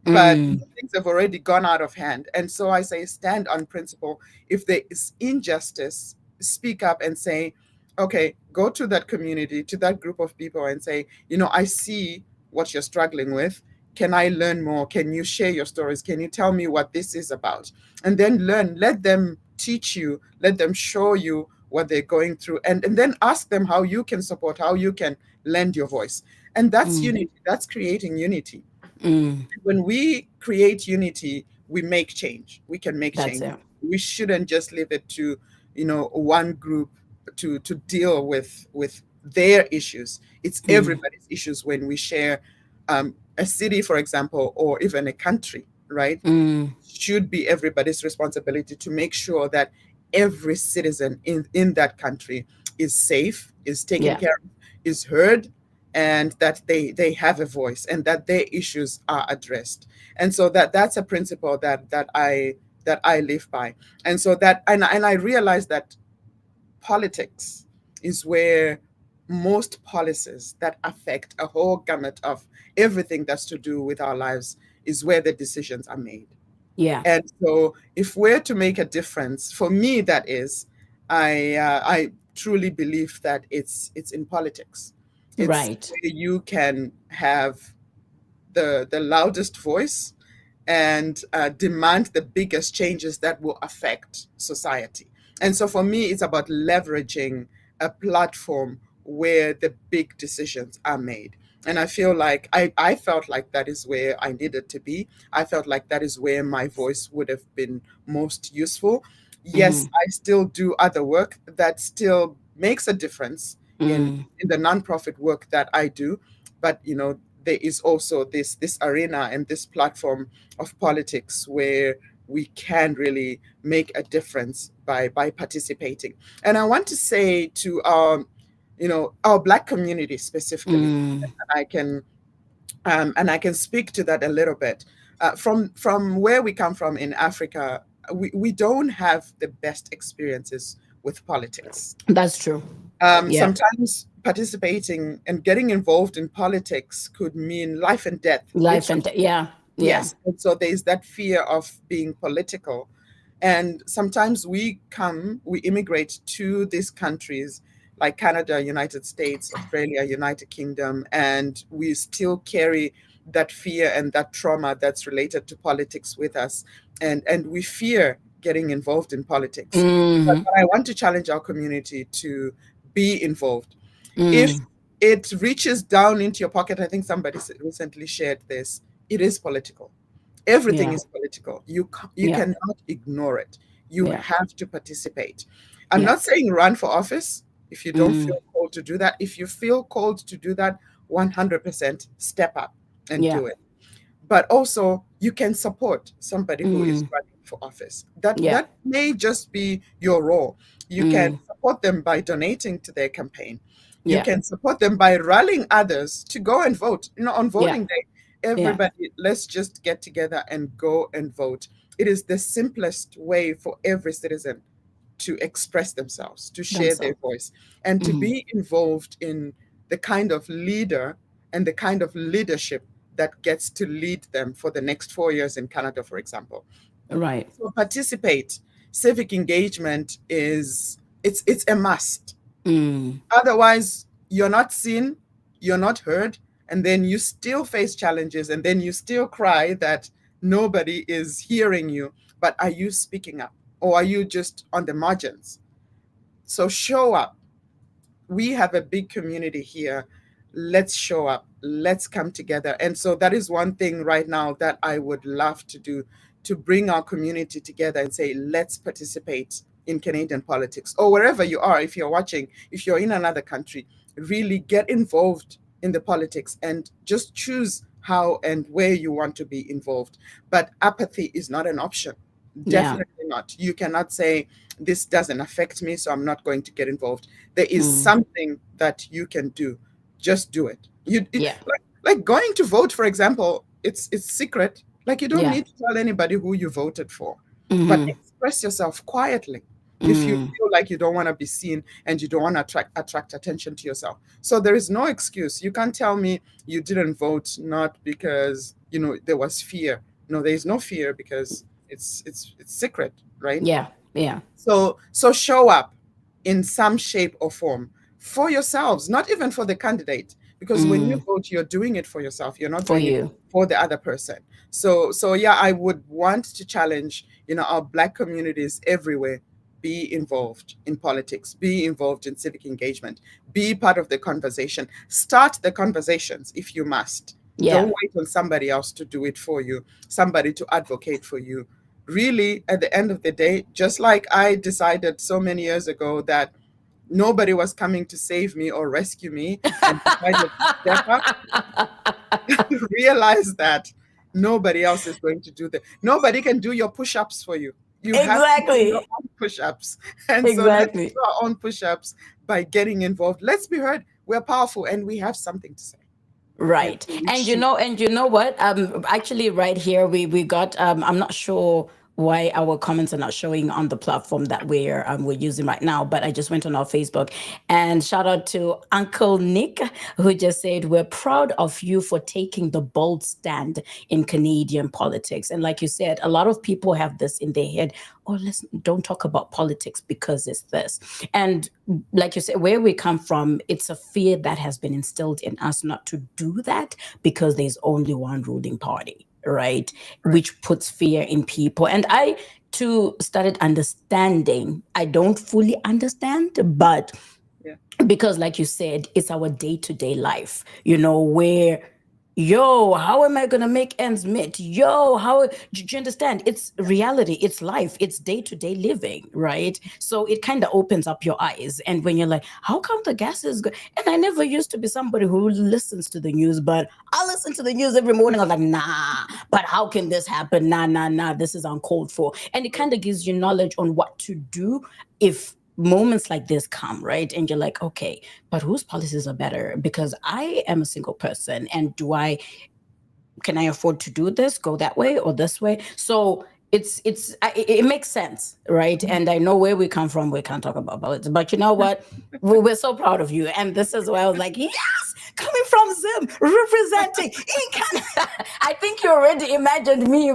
But things have already gone out of hand. And so I say, stand on principle. If there is injustice, speak up and say, okay, go to that community, to that group of people and say, I see what you're struggling with. Can I learn more? Can you share your stories? Can you tell me what this is about? And then learn, let them teach you, let them show you what they're going through, and then ask them how you can support, how you can lend your voice. And that's unity. That's creating unity. When we create unity, we make change. We can make change. We shouldn't just leave it to, one group to deal with their issues. It's everybody's issues when we share a city, for example, or even a country, right? Should be everybody's responsibility to make sure that every citizen in that country is safe, is taken care of, is heard, and that they have a voice and that their issues are addressed. And so that's a principle that I live by. And so and I realize that politics is where most policies that affect a whole gamut of everything that's to do with our lives is where the decisions are made. Yeah. And so if we're to make a difference, for me, that is, I truly believe that it's in politics. It's where you can have the loudest voice and demand the biggest changes that will affect society. And so for me, it's about leveraging a platform where the big decisions are made. And I feel like I felt like that is where I needed to be. I felt like that is where my voice would have been most useful. Yes, I still do other work that still makes a difference in the nonprofit work that I do. But, there is also this arena and this platform of politics where we can really make a difference by participating. And I want to say to our Black community specifically, and I can speak to that a little bit. From where we come from in Africa, we don't have the best experiences with politics. That's true. Yeah. Sometimes participating and getting involved in politics could mean life and death. Life and yeah. Yes. And so there's that fear of being political. And sometimes we immigrate to these countries like Canada, United States, Australia, United Kingdom, and we still carry that fear and that trauma that's related to politics with us. And we fear getting involved in politics. But I want to challenge our community to be involved. If it reaches down into your pocket, I think somebody recently shared this, it is political. Everything is political. You cannot ignore it. You have to participate. I'm not saying run for office if you don't feel called to do that. If you feel called to do that, 100% step up and do it. But also, you can support somebody who is running for office. That may just be your role. You can support them by donating to their campaign. You can support them by rallying others to go and vote. On voting day, everybody, let's just get together and go and vote. It is the simplest way for every citizen to express themselves, to share their voice, and to be involved in the kind of leader and the kind of leadership that gets to lead them for the next 4 years in Canada, for example. Right. So participate. Civic engagement it's a must. Otherwise, you're not seen, you're not heard, and then you still face challenges, and then you still cry that nobody is hearing you. But are you speaking up, or are you just on the margins? So show up. We have a big community here. Let's show up. Let's come together. And so that is one thing right now that I would love to do, to bring our community together and say, let's participate in Canadian politics, or wherever you are. If you're watching, if you're in another country, really get involved in the politics and just choose how and where you want to be involved. But apathy is not an option. Definitely not. You cannot say, this doesn't affect me, so I'm not going to get involved. There is something that you can do. Just do it. Like going to vote, for example, it's secret. Like, you don't need to tell anybody who you voted for, but express yourself quietly. If you feel like you don't want to be seen and you don't want to attract attention to yourself. So there is no excuse. You can't tell me you didn't vote not because, there was fear. No, there is no fear because it's secret, right? Yeah. So show up in some shape or form for yourselves, not even for the candidate, because when you vote, you're doing it for yourself. You're not doing it for the other person. So I would want to challenge, our Black communities everywhere. Be involved in politics, be involved in civic engagement, be part of the conversation. Start the conversations if you must. Don't wait on somebody else to do it for you, somebody to advocate for you. Really, at the end of the day, just like I decided so many years ago that nobody was coming to save me or rescue me, and decided to step up, realize that nobody else is going to do that. Nobody can do your push-ups for you. You have to do your own push-ups. And so let's do our own push-ups by getting involved. Let's be heard. We're powerful and we have something to say. Right. And you know what? Actually right here we got I'm not sure why our comments are not showing on the platform that we're using right now, but I just went on our Facebook, and shout out to Uncle Nick, who just said, we're proud of you for taking the bold stand in Canadian politics. And like you said, a lot of people have this in their head, listen, don't talk about politics because it's this. And like you said, where we come from, it's a fear that has been instilled in us not to do that because there's only one ruling party. Right, which puts fear in people. And I too started understanding. I don't fully understand, but because like you said, it's our day-to-day life, where how am I gonna make ends meet? How do you understand? It's reality, it's life, it's day-to-day living, right? So it kind of opens up your eyes. And when you're like, how come the gas is good? And I never used to be somebody who listens to the news, but I listen to the news every morning. I was like, nah, but how can this happen? Nah, this is uncalled for. And it kind of gives you knowledge on what to do if moments like this come, right? And you're like, okay, but whose policies are better? Because I am a single person, and can I afford to do this, go that way or this way? So it makes sense, right? And I know where we come from. We can't talk about politics, but you know what? We're so proud of you, and this is why I was like, yes, coming from Zim, representing in Canada. I think you already imagined me.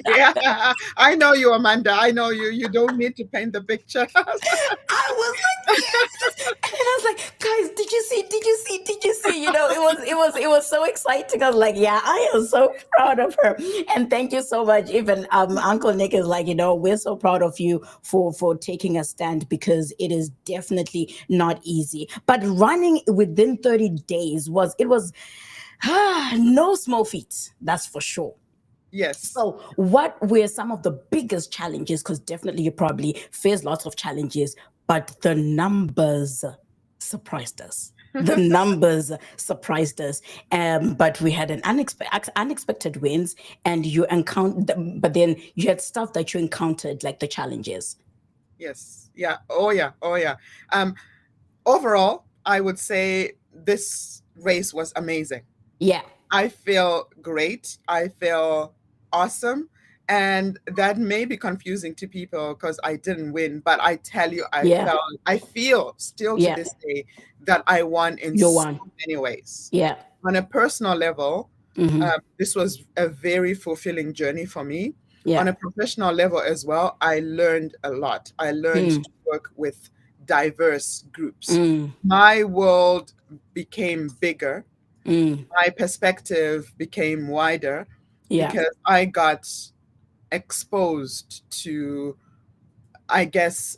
Yeah, I know you, Amanda. I know you. You don't need to paint the picture. I was like, yes, and I was like, guys, did you see? Did you see? Did you see? You know, it was so exciting. I was like, yeah, I am so proud of her, and thank you so much. Even Uncle Nick is like, we're so proud of you for taking a stand, because it is definitely not easy. But running within 30 days was no small feat, that's for sure. Yes. So, what were some of the biggest challenges? Because definitely you probably faced lots of challenges, but the numbers surprised us. The numbers surprised us. But we had an unexpected wins, and you encountered, but then you had stuff that you encountered, like the challenges. Yes. Yeah. Oh, yeah. Oh, yeah. Overall, I would say this race was amazing. Yeah. I feel great. I feel awesome. And that may be confusing to people because I didn't win, but I tell you, Yeah. I feel still to Yeah. this day that I won in You so won. many ways. Yeah. On a personal level, Mhm. this was a very fulfilling journey for me. Yeah. On a professional level as well, I learned a lot. I learned to work with diverse groups. My world became bigger. My perspective became wider Yeah. because I got exposed to, I guess,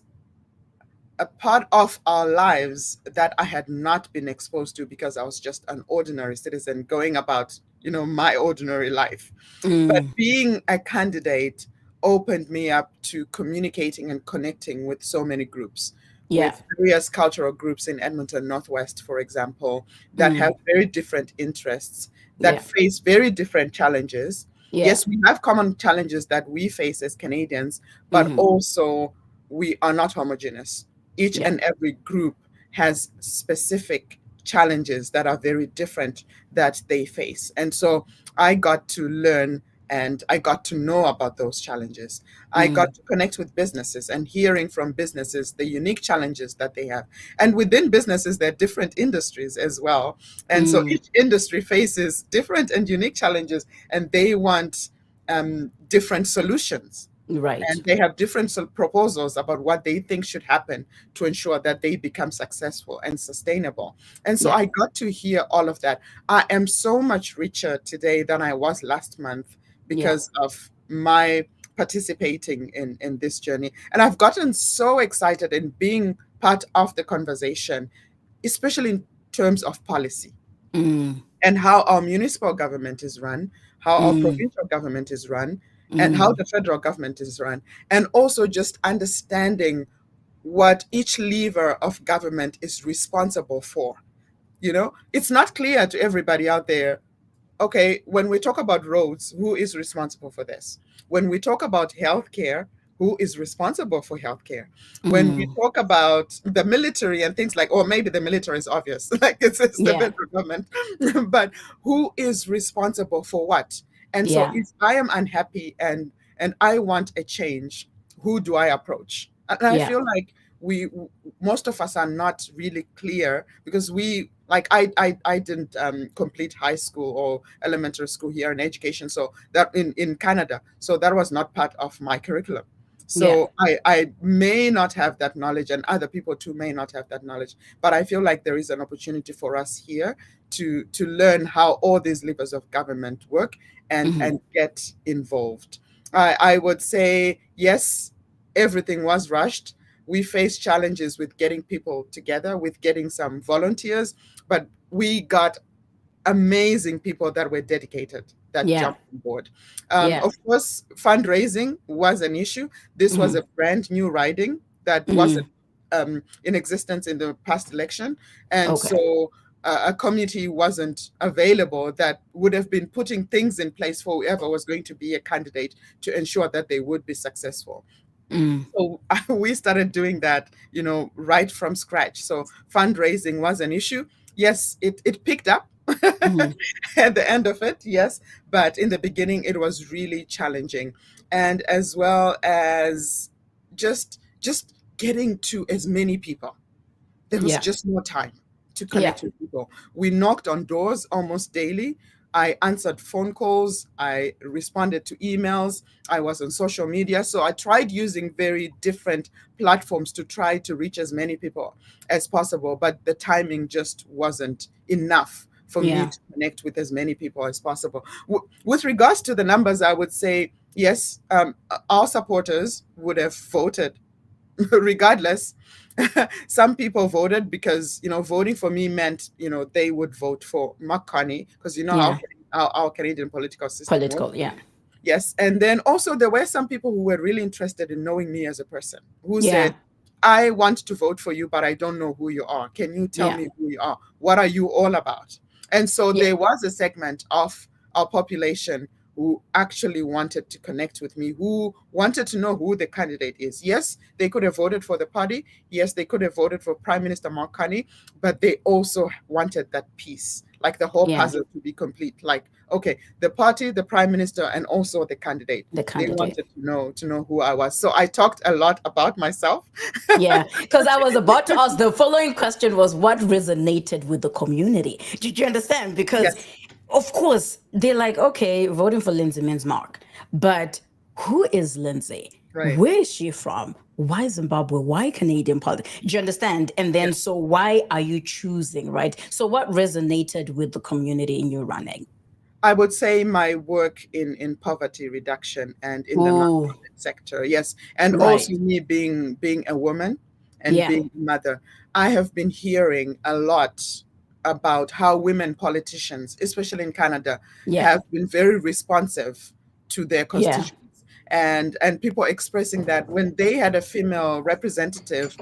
a part of our lives that I had not been exposed to because I was just an ordinary citizen going about, my ordinary life. But being a candidate opened me up to communicating and connecting with so many groups, Yeah. with various cultural groups in Edmonton Northwest, for example, that have very different interests, that Yeah. face very different challenges. Yeah. Yes, we have common challenges that we face as Canadians, but also we are not homogeneous. Each Yeah. and every group has specific challenges that are very different that they face. And so I got to learn and I got to know about those challenges. I got to connect with businesses and hearing from businesses the unique challenges that they have. And within businesses, there are different industries as well. And so each industry faces different and unique challenges, and they want different solutions. Right. And they have different proposals about what they think should happen to ensure that they become successful and sustainable. And so Yeah. I got to hear all of that. I am so much richer today than I was last month because of my participating in this journey. And I've gotten so excited in being part of the conversation, especially in terms of policy and how our municipal government is run, how our provincial government is run, and how the federal government is run, and also just understanding what each lever of government is responsible for. It's not clear to everybody out there. Okay, when we talk about roads, who is responsible for this? When we talk about healthcare, who is responsible for healthcare? When we talk about the military and things like, or maybe the military is obvious, like it's the federal government, but who is responsible for what? And so if I am unhappy and I want a change, who do I approach? And I feel like most of us are not really clear because I didn't complete high school or elementary school here in education, so that in Canada, so that was not part of my curriculum. So I may not have that knowledge, and other people too may not have that knowledge. But I feel like there is an opportunity for us here to learn how all these levers of government work and get involved. I would say, yes, everything was rushed. We faced challenges with getting people together, with getting some volunteers, but we got amazing people that were dedicated, that jumped on board. Of course, fundraising was an issue. This was a brand new riding that wasn't in existence in the past election. And so a community wasn't available that would have been putting things in place for whoever was going to be a candidate to ensure that they would be successful. So we started doing that, right from scratch. So fundraising was an issue. Yes, it picked up Mhm. At the end of it, yes. But in the beginning, it was really challenging. And as well as just getting to as many people. There was Yeah. just no time to Yeah. connect with people. We knocked on doors almost daily. I answered phone calls. I responded to emails. I was on social media. So I tried using very different platforms to try to reach as many people as possible. But the timing just wasn't enough for me Yeah. to connect with as many people as possible. With regards to the numbers, I would say, yes, our supporters would have voted regardless. Some people voted because, voting for me meant, they would vote for Mark Carney, because you know how Yeah. our Canadian political system works. Political. Yeah. Yes. And then also there were some people who were really interested in knowing me as a person, who Yeah. said, I want to vote for you, but I don't know who you are. Can you tell Yeah. me who you are? What are you all about? And so Yeah. there was a segment of our population who actually wanted to connect with me, who wanted to know who the candidate is. Yes, they could have voted for the party. Yes, they could have voted for Prime Minister Mark Carney, but they also wanted that piece, like the whole Yeah. puzzle to be complete. Like, okay, the party, the Prime Minister, and also the candidate. The They candidate. wanted to know who I was. So I talked a lot about myself. Yeah, because I was about to ask, the following question was what resonated with the community. Did you understand? Because Yes. of course they're like, okay, voting for Lindsey means Mark, but who is Lindsey? Right. Where is she from? Why Zimbabwe? Why Canadian politics? Do you understand? And then, so why are you choosing, right? So what resonated with the community in your running? I would say my work in poverty reduction and in the Oh, nonprofit sector, yes, and right. also me being a woman and Yeah, being a mother. I have been hearing a lot about how women politicians, especially in Canada, yeah, have been very responsive to their yeah, constituents, and people expressing that when they had a female representative,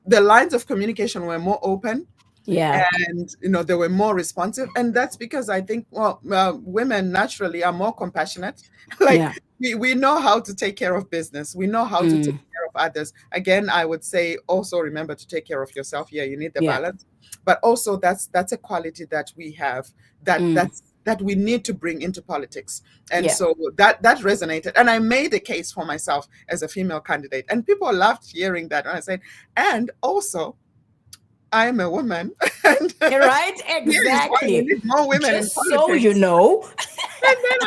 the lines of communication were more open, yeah, and they were more responsive. And that's because I think, well, women naturally are more compassionate. Like, yeah. we know how to take care of business, we know how to take Mm, care of others. Again, I would say also remember to take care of yourself. Yeah, you need the yeah. balance, but also that's a quality that we have, Mm, that we need to bring into politics. And yeah. so that resonated, and I made a case for myself as a female candidate, and people loved hearing that. And I said, and also I'm a woman. And Right? here is why we Exactly. need more women in Just so you politics. know. And then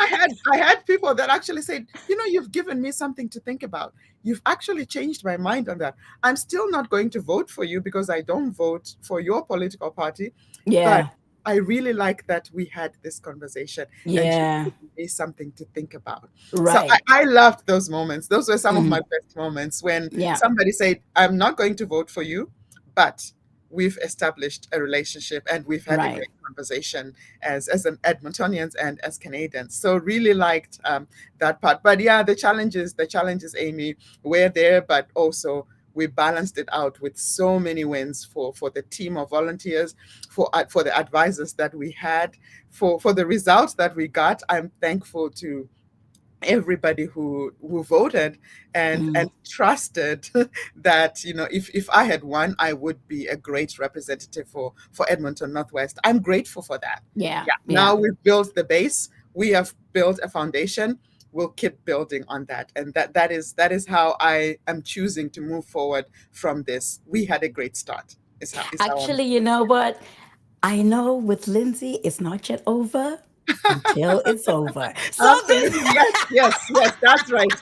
I had people that actually said, you've given me something to think about. You've actually changed my mind on that. I'm still not going to vote for you because I don't vote for your political party, but Yeah. I really like that we had this conversation and you've Yeah. given me something to think about. So Right. I loved those moments. Those were some of my Mhm. best moments when Yeah. somebody said, I'm not going to vote for you, but we've established a relationship and we've had a Right. great conversation as an Edmontonians and as Canadians. So really liked that part. But yeah, the challenges, Amy, were there, but also we balanced it out with so many wins for the team of volunteers, for the advisors that we had, for the results that we got. I'm thankful to everybody who voted and Mm. trusted that if I had won, I would be a great representative for Edmonton Northwest. I'm grateful for that. Yeah. Yeah, Yeah. now we've built the base, we have built a foundation, we'll keep building on that, and that is how I am choosing to move forward from this. We had a great start, is how I'm. Actually, you know what? I know with Lindsay, it's not yet over until it's over. So this Absolutely, yes, that's right.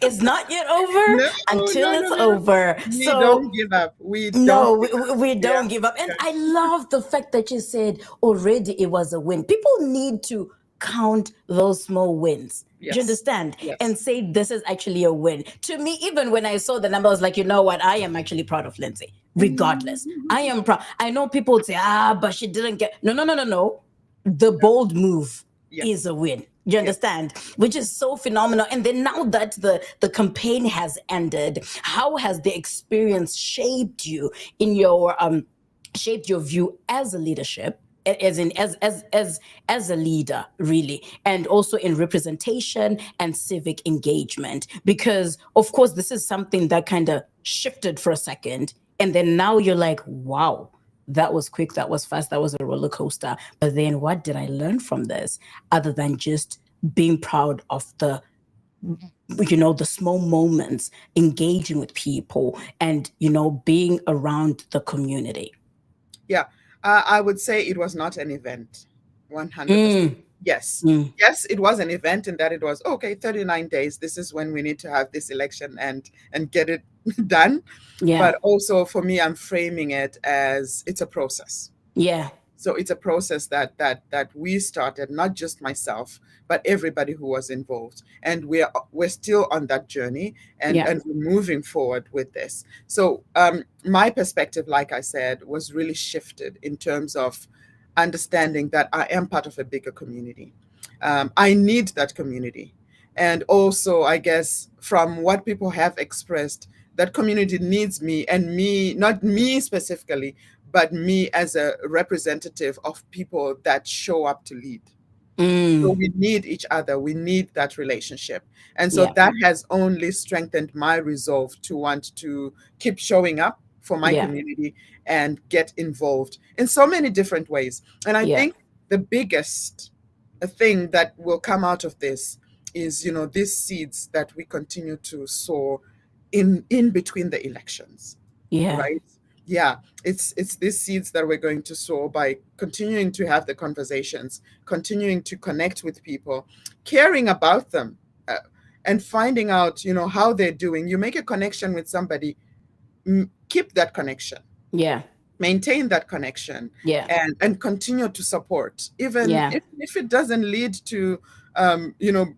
it's not yet over No, until no, no, it's no, no. over. We So don't give up. We don't no, give up. we Yeah. don't give up. And Yeah. I love the fact that you said already it was a win. People need to count those small wins. Do you Yes. understand? Yes. And say this is actually a win. To me, even when I saw the number, I was like, you know what? I am actually proud of Lindsay, regardless. I am proud. I know people would say, but she didn't get. No, no, no, no, no. The bold move Yes. is a win. You Yes. understand? Which is so phenomenal. And then now that the campaign has ended, how has the experience shaped you in your shaped your view as a leadership? As a leader, really, and also in representation and civic engagement, because of course this is something that kind of shifted for a second, and then now you're like, wow, that was quick, that was fast, that was a roller coaster. But then what did I learn from this other than just being proud of the the small moments, engaging with people, and being around the community? Yeah, I would say it was not an event, 100%. Yes. Yes, it was an event in that it was, okay, 39 days. This is when we need to have this election and get it done. Yeah. But also for me, I'm framing it as it's a process. Yeah. So it's a process that we started, not just myself, but everybody who was involved, and we're still on that journey, and Yeah. and we're moving forward with this. So my perspective, like I said, was really shifted in terms of understanding that I am part of a bigger community. I need that community, and also I guess from what people have expressed, that community needs me, and me, not me specifically, but me as a representative of people that show up to lead. So we need each other. We need that relationship. And so Yeah. that has only strengthened my resolve to want to keep showing up for my Yeah. community and get involved in so many different ways. And I Yeah. think the biggest thing that will come out of this is, these seeds that we continue to sow in between the elections. Yeah. Right? Yeah, it's these seeds that we're going to sow by continuing to have the conversations, continuing to connect with people, caring about them, and finding out, how they're doing. You make a connection with somebody, keep that connection, Yeah. maintain that connection, Yeah. and continue to support, even Yeah. if it doesn't lead to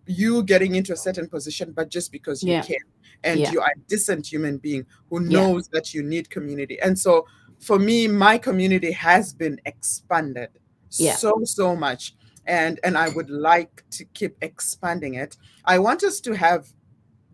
you getting into a certain position, but just because you Yeah. care, and Yeah. you are a decent human being who Yeah. knows that you need community. And so for me, my community has been expanded Yeah. so much, and I would like to keep expanding it. I want us to have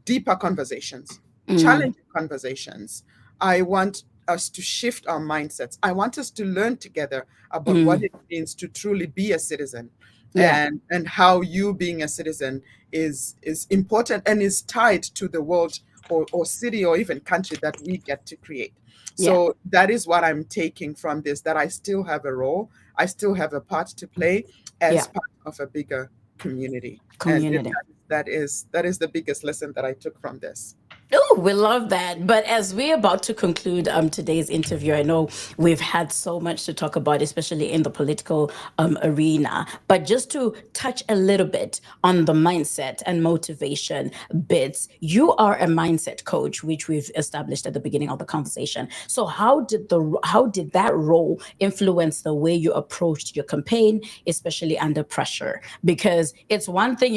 deeper conversations, challenging conversations. I want us to shift our mindsets. I want us to learn together about what it means to truly be a citizen, Yeah. and how you being a citizen is important and is tied to the world, or city, or even country that we get to create. So that is what I'm taking from this, that I still have a role, I still have a part to play as Yeah. part of a bigger community. Community. And that is the biggest lesson that I took from this. Oh, we love that. But as we're about to conclude today's interview, I know we've had so much to talk about, especially in the political arena. But just to touch a little bit on the mindset and motivation bits, you are a mindset coach, which we've established at the beginning of the conversation. So how did that role influence the way you approached your campaign, especially under pressure? Because it's one thing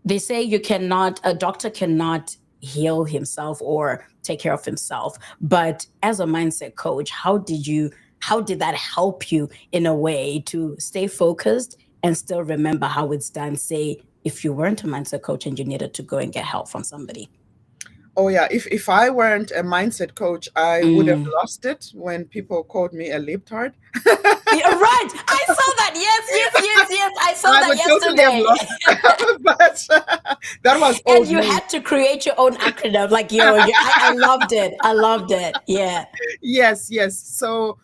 they say a doctor cannot heal himself or take care of himself. But as a mindset coach, how did that help you in a way to stay focused and still remember how it's done? Say, if you weren't a mindset coach and you needed to go and get help from somebody. Oh yeah, if I weren't a mindset coach, I would have lost it when people called me a libtard. Yeah, right. I saw that. Yes. I saw I that would totally have yesterday. lost it. But that was And old you news. had to create your own acronym. Like, I loved it. I loved it. Yeah. Yes. So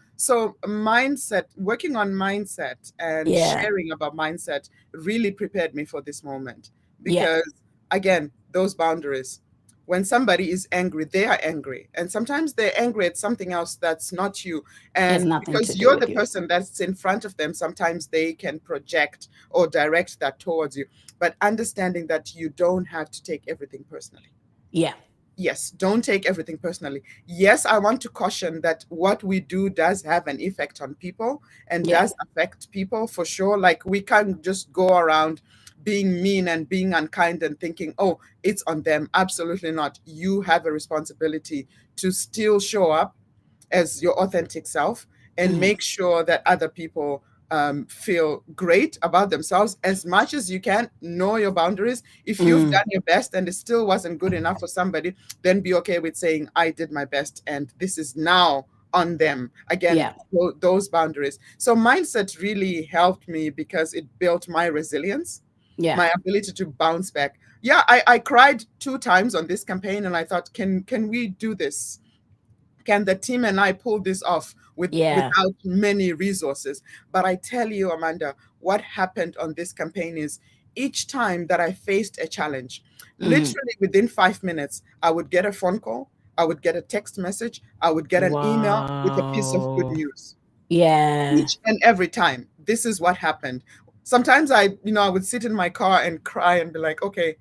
mindset, working on mindset and Yeah. sharing about mindset really prepared me for this moment, Yeah. because again, those boundaries. When somebody is angry, they are angry, and sometimes they're angry at something else that's not you. Has And nothing to because do you're with the you. person that's in front of them, sometimes they can project or direct that towards you. But understanding that you don't have to take everything personally. Yeah. Yes, don't take everything personally. Yes, I want to caution that what we do does have an effect on people and Yeah. does affect people for sure. Like, we can't just go around being mean and being unkind and thinking, oh, it's on them. Absolutely not. You have a responsibility to still show up as your authentic self and make sure that other people feel great about themselves as much as you can. Know your boundaries. If you've done your best and it still wasn't good enough for somebody, then be okay with saying, I did my best and this is now on them. Again, Yeah. those boundaries. So mindset really helped me because it built my resilience, Yeah. my ability to bounce back. Yeah, I cried 2 times on this campaign and I thought, can we do this? Can the team and I pull this off Yeah. without many resources? But I tell you, Amanda, what happened on this campaign is each time that I faced a challenge, literally within 5 minutes, I would get a phone call, I would get a text message, I would get an email with a piece of good Wow. news. Yeah. Each and every time, this is what happened. Sometimes I would sit in my car and cry and be like, okay,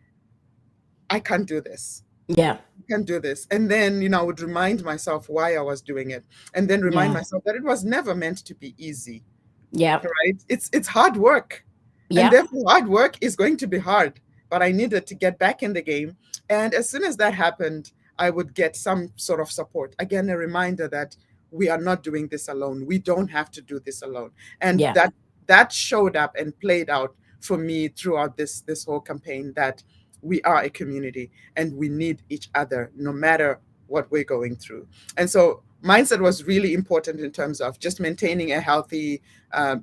I can't do this. Yeah. Can do this. And then, I would remind myself why I was doing it, and then remind Yeah. myself that it was never meant to be easy, Yeah. right? It's hard work. And Yeah. therefore hard work is going to be hard. But I needed to get back in the game. And as soon as that happened, I would get some sort of support. Again, a reminder that we are not doing this alone. We don't have to do this alone. And Yeah. that showed up and played out for me throughout this whole campaign, that we are a community and we need each other no matter what we're going through. And so mindset was really important in terms of just maintaining a healthy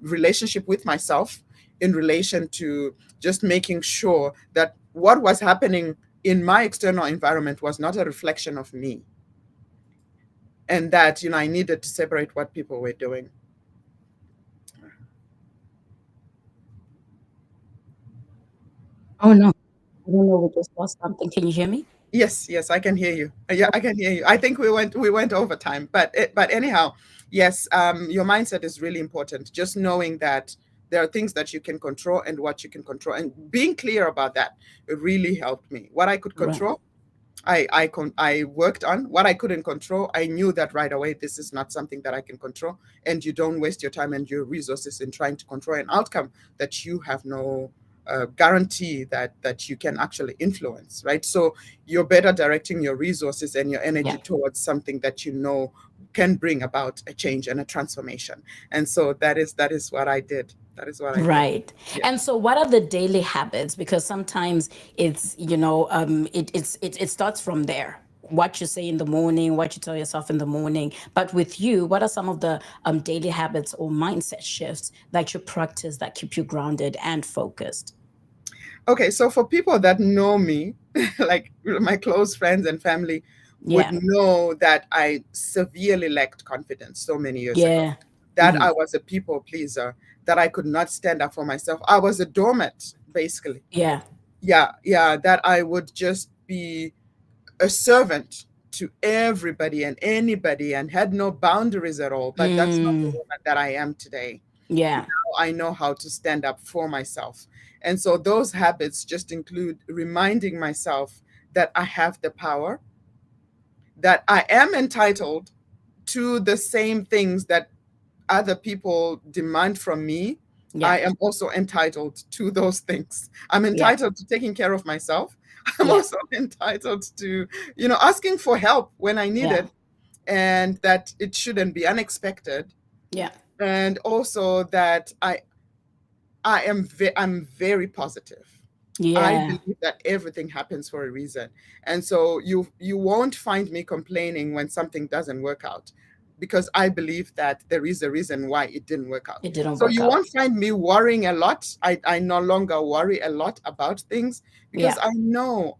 relationship with myself, in relation to just making sure that what was happening in my external environment was not a reflection of me. And that, I needed to separate what people were doing. Oh no. I don't know. We just lost something. Can you hear me? Yes, I can hear you. Yeah, I can hear you. I think we went over time, but anyhow, yes, your mindset is really important. Just knowing that there are things that you can control and what you can control, and being clear about that, it really helped me. What I could Right. control, I worked on. What I couldn't control, I knew that right away. This is not something that I can control, and you don't waste your time and your resources in trying to control an outcome that you have no guarantee that you can actually influence, right? So you're better directing your resources and your energy Yeah. towards something that can bring about a change and a transformation. And so that is what I did. That is what I did. Right. Yeah. And so what are the daily habits? Because sometimes it's, it starts from there. What you say in the morning, what you tell yourself in the morning. But with you, what are some of the daily habits or mindset shifts that you practice that keep you grounded and focused? Okay, so for people that know me, like my close friends and family, would Yeah. know that I severely lacked confidence so many years ago. Yeah. That I was a people pleaser, that I could not stand up for myself. I was a doormat, basically. Yeah. Yeah, that I would just be a servant to everybody and anybody and had no boundaries at all. But that's not the woman that I am today. Yeah. Now I know how to stand up for myself. And so those habits just include reminding myself that I have the power, that I am entitled to the same things that other people demand from me. Yeah. I am also entitled to those things. I'm Yeah. entitled to taking care of myself. I'm Yeah. also entitled to, asking for help when I need Yeah. it, and that it shouldn't be unexpected. Yeah. And also that I'm very positive. I Yeah. believe that everything happens for a reason. And so you won't find me complaining when something doesn't work out, because I believe that there is a reason why it didn't work out. It didn't So work you out. won't find me worrying a lot. I no longer worry a lot about things, because Yeah.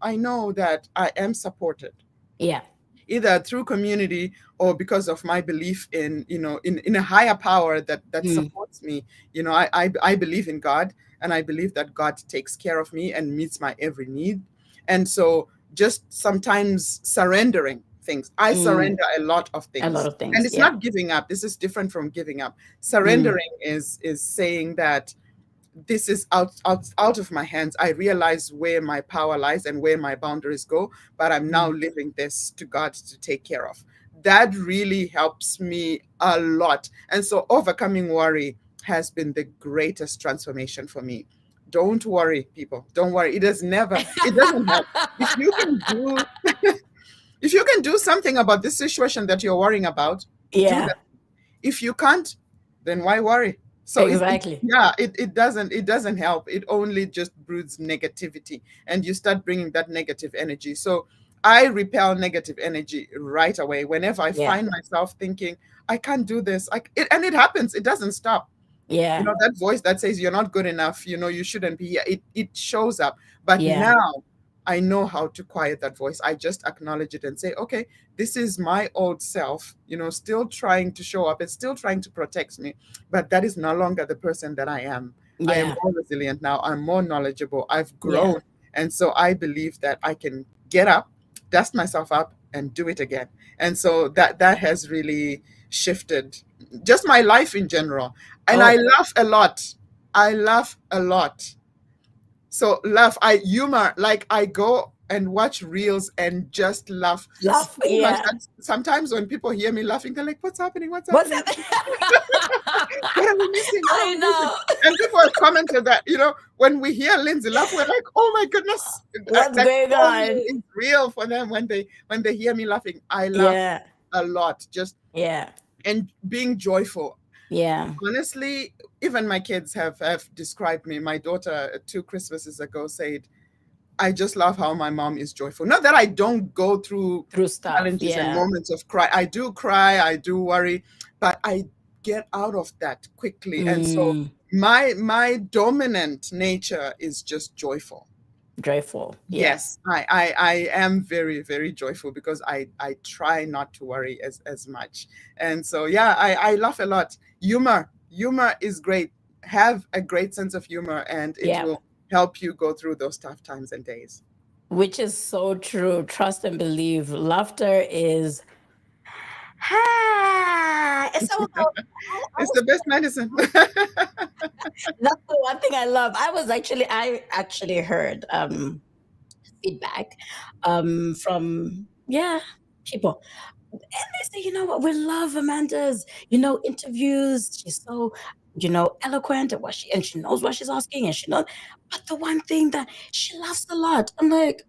I know that I am supported, Yeah. either through community or because of my belief in a higher power that supports me. I believe in God, and I believe that God takes care of me and meets my every need. And so just sometimes surrendering things. I surrender a lot of things. A lot of things. And it's Yeah. not giving up. This is different from giving up. Surrendering is saying that this is out of my hands. I realize where my power lies and where my boundaries go, but I'm now leaving this to God to take care of. That really helps me a lot. And so overcoming worry has been the greatest transformation for me. Don't worry, people. Don't worry. It doesn't help. If you can do if you can do something about this situation that you're worrying about, do Yeah. that. If you can't, then why worry? So Exactly. it doesn't help. It only just broods negativity, and you start bringing that negative energy. So I repel negative energy right away. Whenever I Yeah. find myself thinking, I can't do this, and it happens. It doesn't stop. Yeah. That voice that says you're not good enough, you shouldn't be here. It shows up. But Yeah. now I know how to quiet that voice. I just acknowledge it and say, okay, this is my old self, still trying to show up. It's still trying to protect me, but that is no longer the person that I am. I am Yeah. more resilient now. I'm more knowledgeable. I've Yeah. grown. And so I believe that I can get up, dust myself up, and do it again. And so that has really shifted just my life in general. And I Oh, laugh a lot. I laugh a lot. So laugh, I humor, like I go and watch reels and just laugh so laugh. much Yeah. that sometimes when people hear me laughing, they're like, what's happening? What's What's happening? that? What are we missing? What are I we missing? know. And people have commented that, when we hear Lindsay laugh, we're like, oh my goodness, What's that going totally on? is real for them when they hear me laughing. I laugh Yeah. a lot, just Yeah. and being joyful. Yeah. Honestly, even my kids have described me. My daughter 2 Christmases ago said, I just love how my mom is joyful. Not that I don't go through Through stuff. challenges and Yeah. moments of cry, I do worry, but I get out of that quickly. And so Mm, my dominant nature is just joyful. joyful. Yeah. Yes, I am very, very joyful because I try not to worry as much. And so yeah, I laugh a lot. Humor is great. Have a great sense of humor and it Yeah. will help you go through those tough times and days. Which is so true. Trust and believe. Laughter is it's so It's the best medicine. that's the one thing I love. I actually heard feedback from people. And they say, you know what, we love Amanda's, interviews. She's so, eloquent at and she knows what she's asking and she knows. But the one thing that she laughs a lot. I'm like,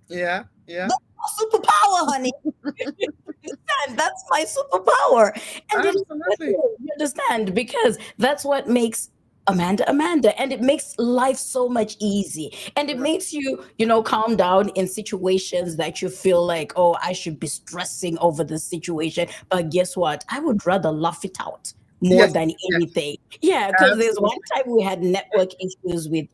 Yeah, yeah, that's my superpower, honey. You understand? That's my superpower. And it is what it absolutely. is, you understand? Because that's what makes Amanda, and it makes life so much easy, and it Right. makes you, calm down in situations that you feel like, oh, I should be stressing over this situation, but guess what, I would rather laugh it out more Yes, than yes, anything. Yeah, because there's one absolutely. time we had network issues with,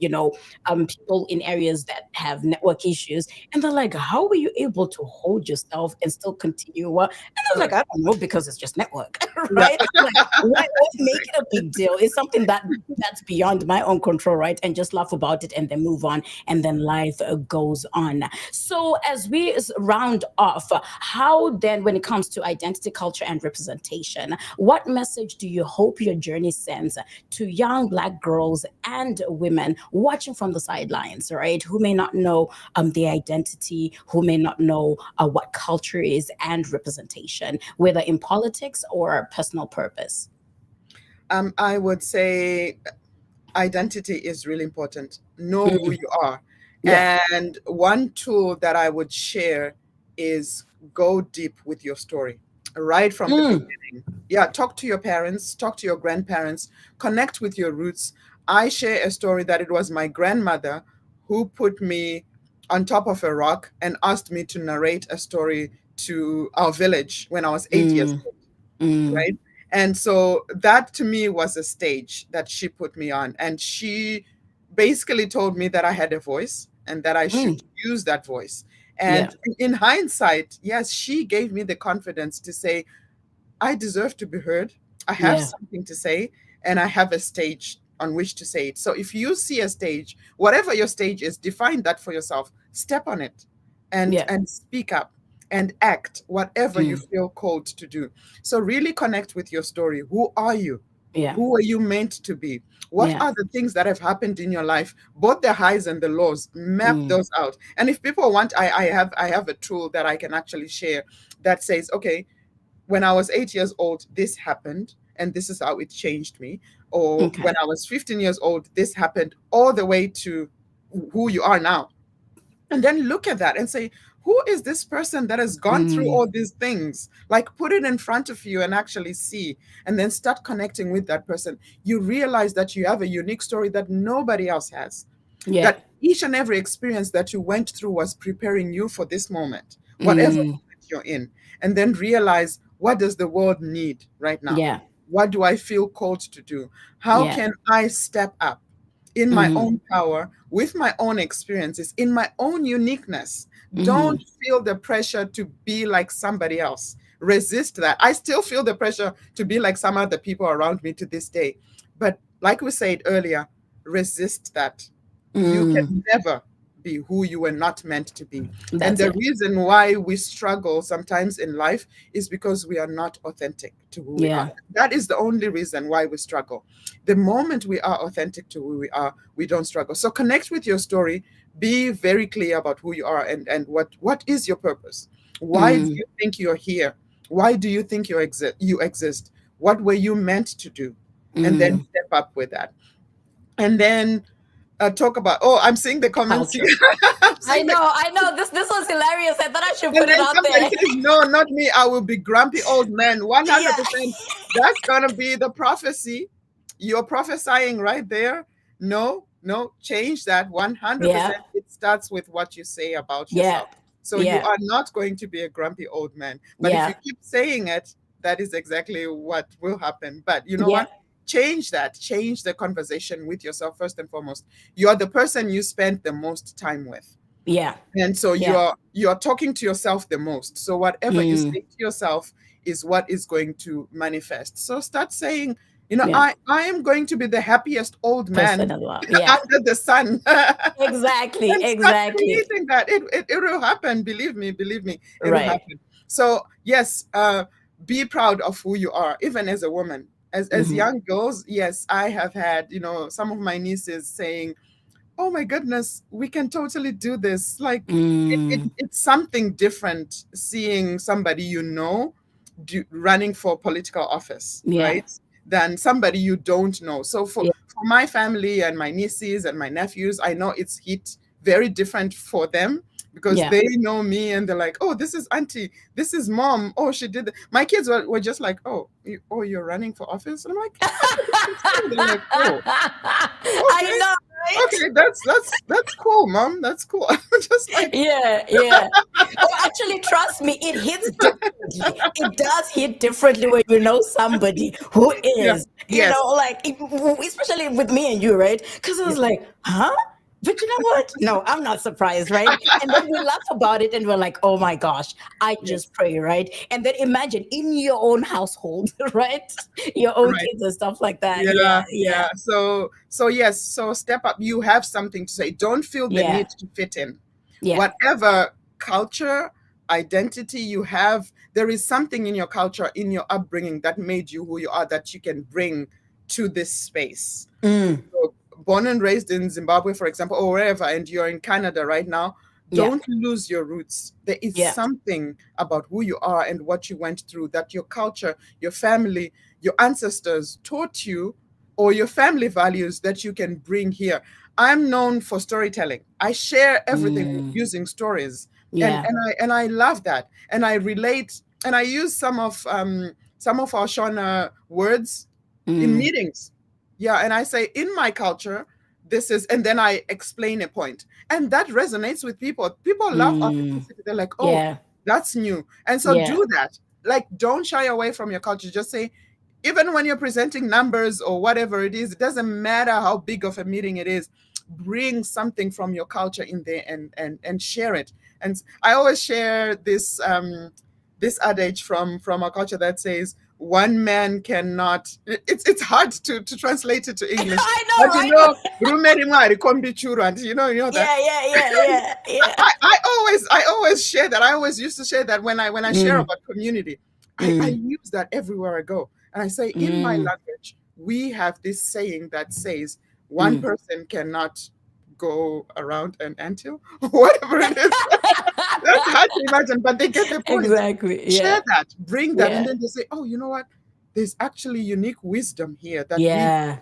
people in areas that have network issues, and they're like, how were you able to hold yourself and still continue? And I was like, Right. I don't know, because it's just network, Yeah. right? I'm like, why make it a big deal? It's something that's beyond my own control, right? And just laugh about it and then move on, and then life goes on. So as we round off, how then, when it comes to identity, culture, and representation, what message do you hope your journey sends to young Black girls and women watching from the sidelines, right? Who may not know their identity, who may not know what culture is and representation, whether in politics or personal purpose. I would say identity is really important. Know who Mm, you are. yeah. And one tool that I would share is go deep with your story right from the Mm, beginning. Yeah, talk to your parents, talk to your grandparents, connect with your roots. I share a story that it was my grandmother who put me on top of a rock and asked me to narrate a story to our village when I was 8 years mm, old, mm, right? And so that to me was a stage that she put me on. And she basically told me that I had a voice and that I mm. should use that voice. Yeah. And in hindsight, yes, she gave me the confidence to say, I deserve to be heard. I have Yeah. something to say, and I have a stage on which to say it. So if you see a stage, whatever your stage is, define that for yourself. Step on it Yeah. and speak up and act whatever you Mm, feel called to do. So really connect with your story. Who are you? yeah. Who are you meant to be? What Yeah. are the things that have happened in your life, both the highs and the lows? Map Mm, those out. And if people want, I have a tool that I can actually share that says, okay, when I was 8 years old, this happened, and this is how it changed me. Or okay. when I was 15 years old, this happened, all the way to who you are now. And then look at that and say, who is this person that has gone through Mm, all these things? Like put it in front of you and actually see, and then start connecting with that person. You realize that you have a unique story that nobody else has, yeah. that each and every experience that you went through was preparing you for this moment, whatever Mm, moment you're in. And then realize, what does the world need right now? yeah. What do I feel called to do? How Yeah. can I step up in my own power, with my own experiences, in my own uniqueness. Don't feel the pressure to be like somebody else. Resist that. I still feel the pressure to be like some other people around me to this day. But like we said earlier, resist that. You can never be who you were not meant to be. And the reason why we struggle sometimes in life is because we are not authentic to who we are. That is the only reason why we struggle. The moment we are authentic to who we are, we don't struggle. So connect with your story. Be very clear about who you are and what is your purpose. Why do you think you're here? Why do you think you exist? What were you meant to do? And then step up with that. And then talk about, I'm seeing the comments here. I know. This was hilarious. I thought I should put it out there. Says, no, not me. I will be grumpy old man. 100%. That's gonna be the prophecy. You're prophesying right there. No, change that 100%. It starts with what you say about yourself. So you are not going to be a grumpy old man. But if you keep saying it, that is exactly what will happen. But you know what? Change that. Change the conversation with yourself first and foremost. You're the person you spend the most time with. Yeah. And so you're talking to yourself the most. So whatever you say to yourself is what is going to manifest. So start saying, I am going to be the happiest old man under the sun. Exactly. Creating that. It will happen. Believe me, it will happen. So yes, be proud of who you are, even as a woman. As young girls, yes, I have had, some of my nieces saying, oh my goodness, we can totally do this. Like it's something different seeing somebody running for political office, right? Than somebody you don't know. So for my family and my nieces and my nephews, I know it's hit very different for them because they know me and they're like, oh, this is auntie, this is mom. Oh, she did. My kids were just like, you're running for office? And I'm like, they're like, oh, okay. I know. Right? Okay, that's cool, mom. That's cool. Just like actually, trust me, it hits differently. It does hit differently when you know somebody who is, especially with me and you, right? Because I was like, huh? But you know what? No, I'm not surprised, right? And then we laugh about it and we're like, oh my gosh, I just pray, right? And then imagine in your own household, right? Your own kids and stuff like that. Yeah. So yes, so step up. You have something to say. Don't feel the need to fit in. Yeah. Whatever culture, identity you have, there is something in your culture, in your upbringing that made you who you are that you can bring to this space. So, born and raised in Zimbabwe, for example, or wherever, and you're in Canada right now, don't lose your roots. There is something about who you are and what you went through that your culture, your family, your ancestors taught you, or your family values that you can bring here. I'm known for storytelling. I share everything using stories. And I love that. And I relate, and I use some of our Shona words in meetings. Yeah, and I say, in my culture, this is, and then I explain a point. And that resonates with people. People love authenticity. They're like, that's new. And so do that. Like, don't shy away from your culture. Just say, even when you're presenting numbers or whatever it is, it doesn't matter how big of a meeting it is, bring something from your culture in there and share it. And I always share this adage from our culture that says, one man cannot, it's hard to translate it to English. I know, but you know that. Yeah. I always share that. I always used to share that when I share about community. I use that everywhere I go. And I say, in my language, we have this saying that says, one person cannot go around an anthill, whatever it is. That's hard to imagine, but they get the point. Exactly. Share that, bring that, and then they say, oh, you know what? There's actually unique wisdom here that we have,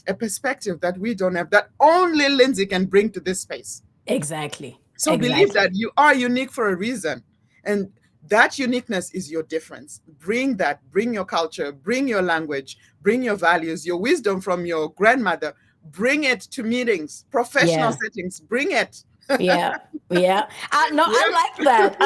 a perspective that we don't have, that only Lindsey can bring to this space. Exactly. So believe that you are unique for a reason. And that uniqueness is your difference. Bring that, bring your culture, bring your language, bring your values, your wisdom from your grandmother, bring it to meetings, professional settings, bring it. I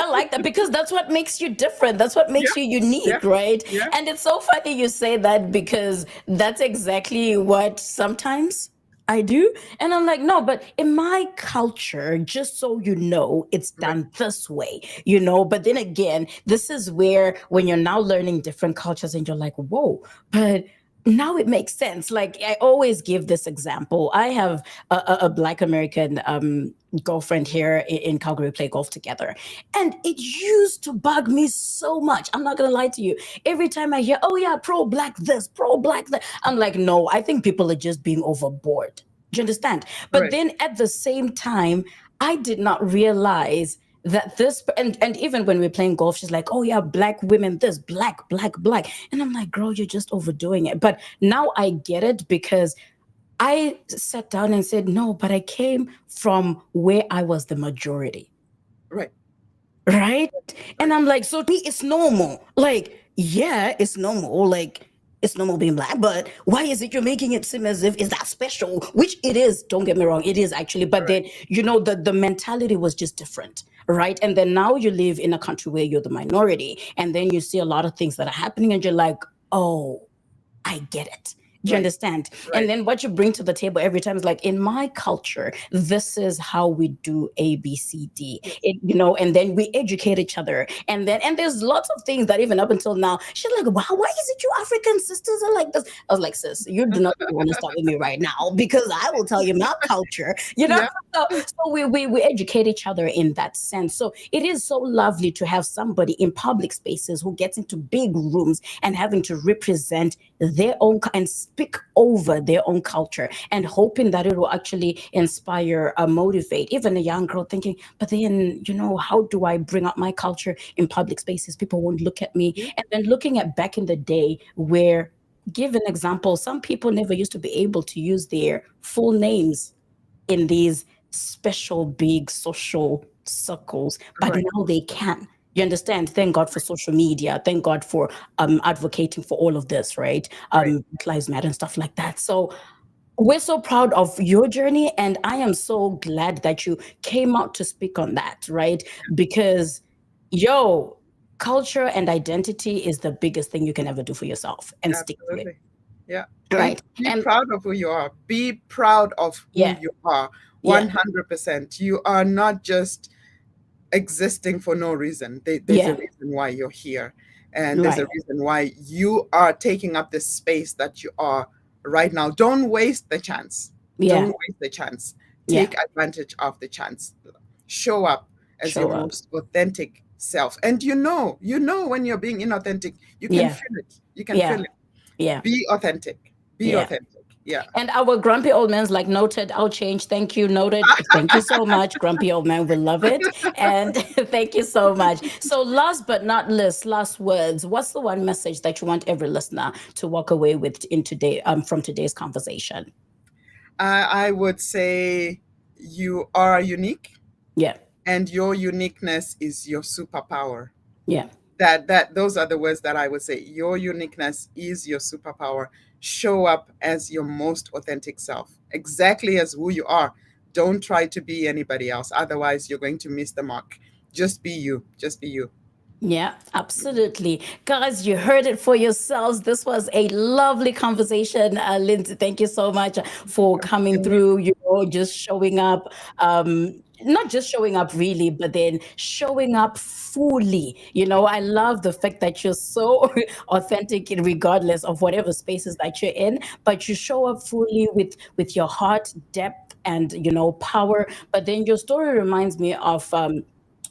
like that because that's what makes you different. That's what makes you unique, right? And it's so funny you say that because that's exactly what sometimes I do. And I'm like, no, but in my culture, just so you know, it's Right. done this way, you know. But then again, this is where when you're now learning different cultures and you're like, whoa, but now it makes sense. Like I always give this example. I have a Black American girlfriend here in Calgary. We play golf together. And it used to bug me so much. I'm not going to lie to you. Every time I hear, oh yeah, pro Black this, pro Black that, I'm like, no, I think people are just being overboard. Do you understand? But Right. then at the same time, I did not realize that this and even when we're playing golf, she's like, oh yeah, Black women, this black, black, black. And I'm like, girl, you're just overdoing it. But now I get it because I sat down and said, no, but I came from where I was the majority. Right. Right? And I'm like, so to me, it's normal. Like, yeah, it's normal. Like, it's normal being Black, but why is it you're making it seem as if it's that special? Which it is, don't get me wrong, it is actually. But then, you know, the mentality was just different, right? And then now you live in a country where you're the minority, and then you see a lot of things that are happening, and you're like, oh, I get it. Do you Right. understand? Right. And then what you bring to the table every time is like, in my culture, this is how we do A, B, C, D. It, you know, and then we educate each other. And then, and there's lots of things that even up until now, she's like, wow, why is it you African sisters are like this? I was like, sis, you do not want to start with me right now because I will tell you my culture, you know? Yeah. So we educate each other in that sense. So it is so lovely to have somebody in public spaces who gets into big rooms and having to represent their own and speak over their own culture and hoping that it will actually inspire or motivate even a young girl thinking, but then, you know, how do I bring up my culture in public spaces? People won't look at me. And then looking at back in the day where, give an example, some people never used to be able to use their full names in these special big social circles, but Right. now they can. You understand? Thank God for social media. Thank God for advocating for all of this, right? Right. Black Lives Matter and stuff like that. So we're so proud of your journey, and I am so glad that you came out to speak on that, right? Because, yo, culture and identity is the biggest thing you can ever do for yourself, and stick to it, Absolutely. Yeah. right? Be And proud of who you are. Be proud of who yeah, you are. yeah, 100%. You are not just existing for no reason. There's a yeah, reason why you're here. And there's a right, reason why you are taking up the space that you are right now. Don't waste the chance. yeah, Don't waste the chance. yeah. Take advantage of the chance. Show up as Show your up. most authentic self. And you know when you're being inauthentic, you can Yeah, feel it. You can yeah, feel it. yeah, Be authentic. Be yeah. authentic. Yeah. And our grumpy old man's like, noted, I'll change. Thank you, noted. Thank you so much. Grumpy old man will love it. And thank you so much. So last but not least, last words. What's the one message that you want every listener to walk away with in today from today's conversation? I would say you are unique, Yeah, and your uniqueness is your superpower. yeah. That those are the words that I would say. Your uniqueness is your superpower. Show up as your most authentic self, exactly as who you are. Don't try to be anybody else. Otherwise, you're going to miss the mark. Just be you. Just be you. Yeah, absolutely. Guys, you heard it for yourselves. This was a lovely conversation. Lindsay, thank you so much for coming through, you know, just showing up. Not just showing up really, but then showing up fully. You know, I love the fact that you're so authentic regardless of whatever spaces that you're in, but you show up fully with your heart, depth, and you know, power. But then your story reminds me of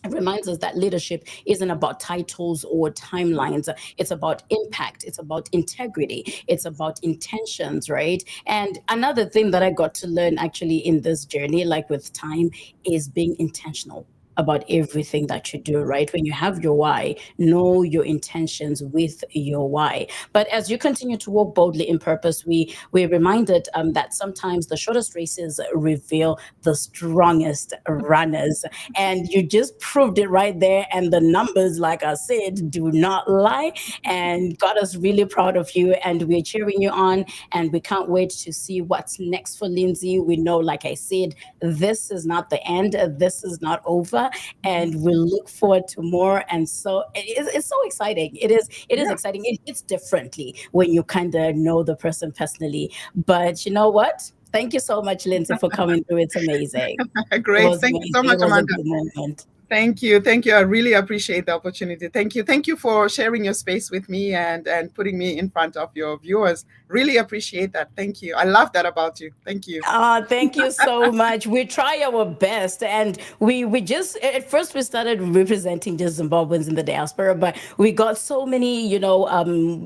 it reminds us that leadership isn't about titles or timelines. It's about impact. It's about integrity. It's about intentions, right? And another thing that I got to learn actually in this journey, like with time, is being intentional about everything that you do, right? When you have your why, know your intentions with your why. But as you continue to walk boldly in purpose, we're reminded that sometimes the shortest races reveal the strongest runners. And you just proved it right there. And the numbers, like I said, do not lie. And got us really proud of you. And we're cheering you on. And we can't wait to see what's next for Lindsay. We know, like I said, this is not the end. This is not over. And we look forward to more. And so it's so exciting. It is Yeah. exciting. It hits differently when you kind of know the person personally. But you know what? Thank you so much, Lindsay, for coming through. It's amazing. It Great. was Thank you so amazing. much, It was a Amanda. good moment. Thank you. Thank you. I really appreciate the opportunity. Thank you. Thank you for sharing your space with me and putting me in front of your viewers. Really appreciate that. Thank you. I love that about you. Thank you. Thank you so much. We try our best, and we just at first we started representing just Zimbabweans in the diaspora, but we got so many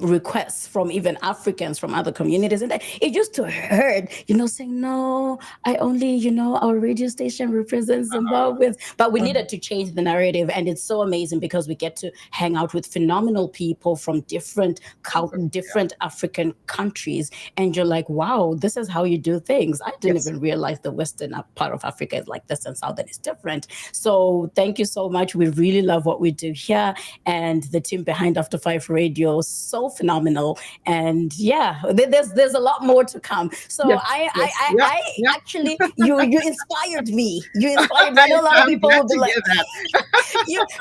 requests from even Africans from other communities, and it just to hurt, saying no, I only our radio station represents Zimbabweans, but we needed to change the narrative, and it's so amazing because we get to hang out with phenomenal people from different African countries, and you're like, wow, this is how you do things. I didn't even realize the western part of Africa is like this and southern is different. So thank you so much. We really love what we do here, and the team behind After5 Radio, so phenomenal. And yeah, there's a lot more to come. So actually, you inspired me. I know a lot of people will be like,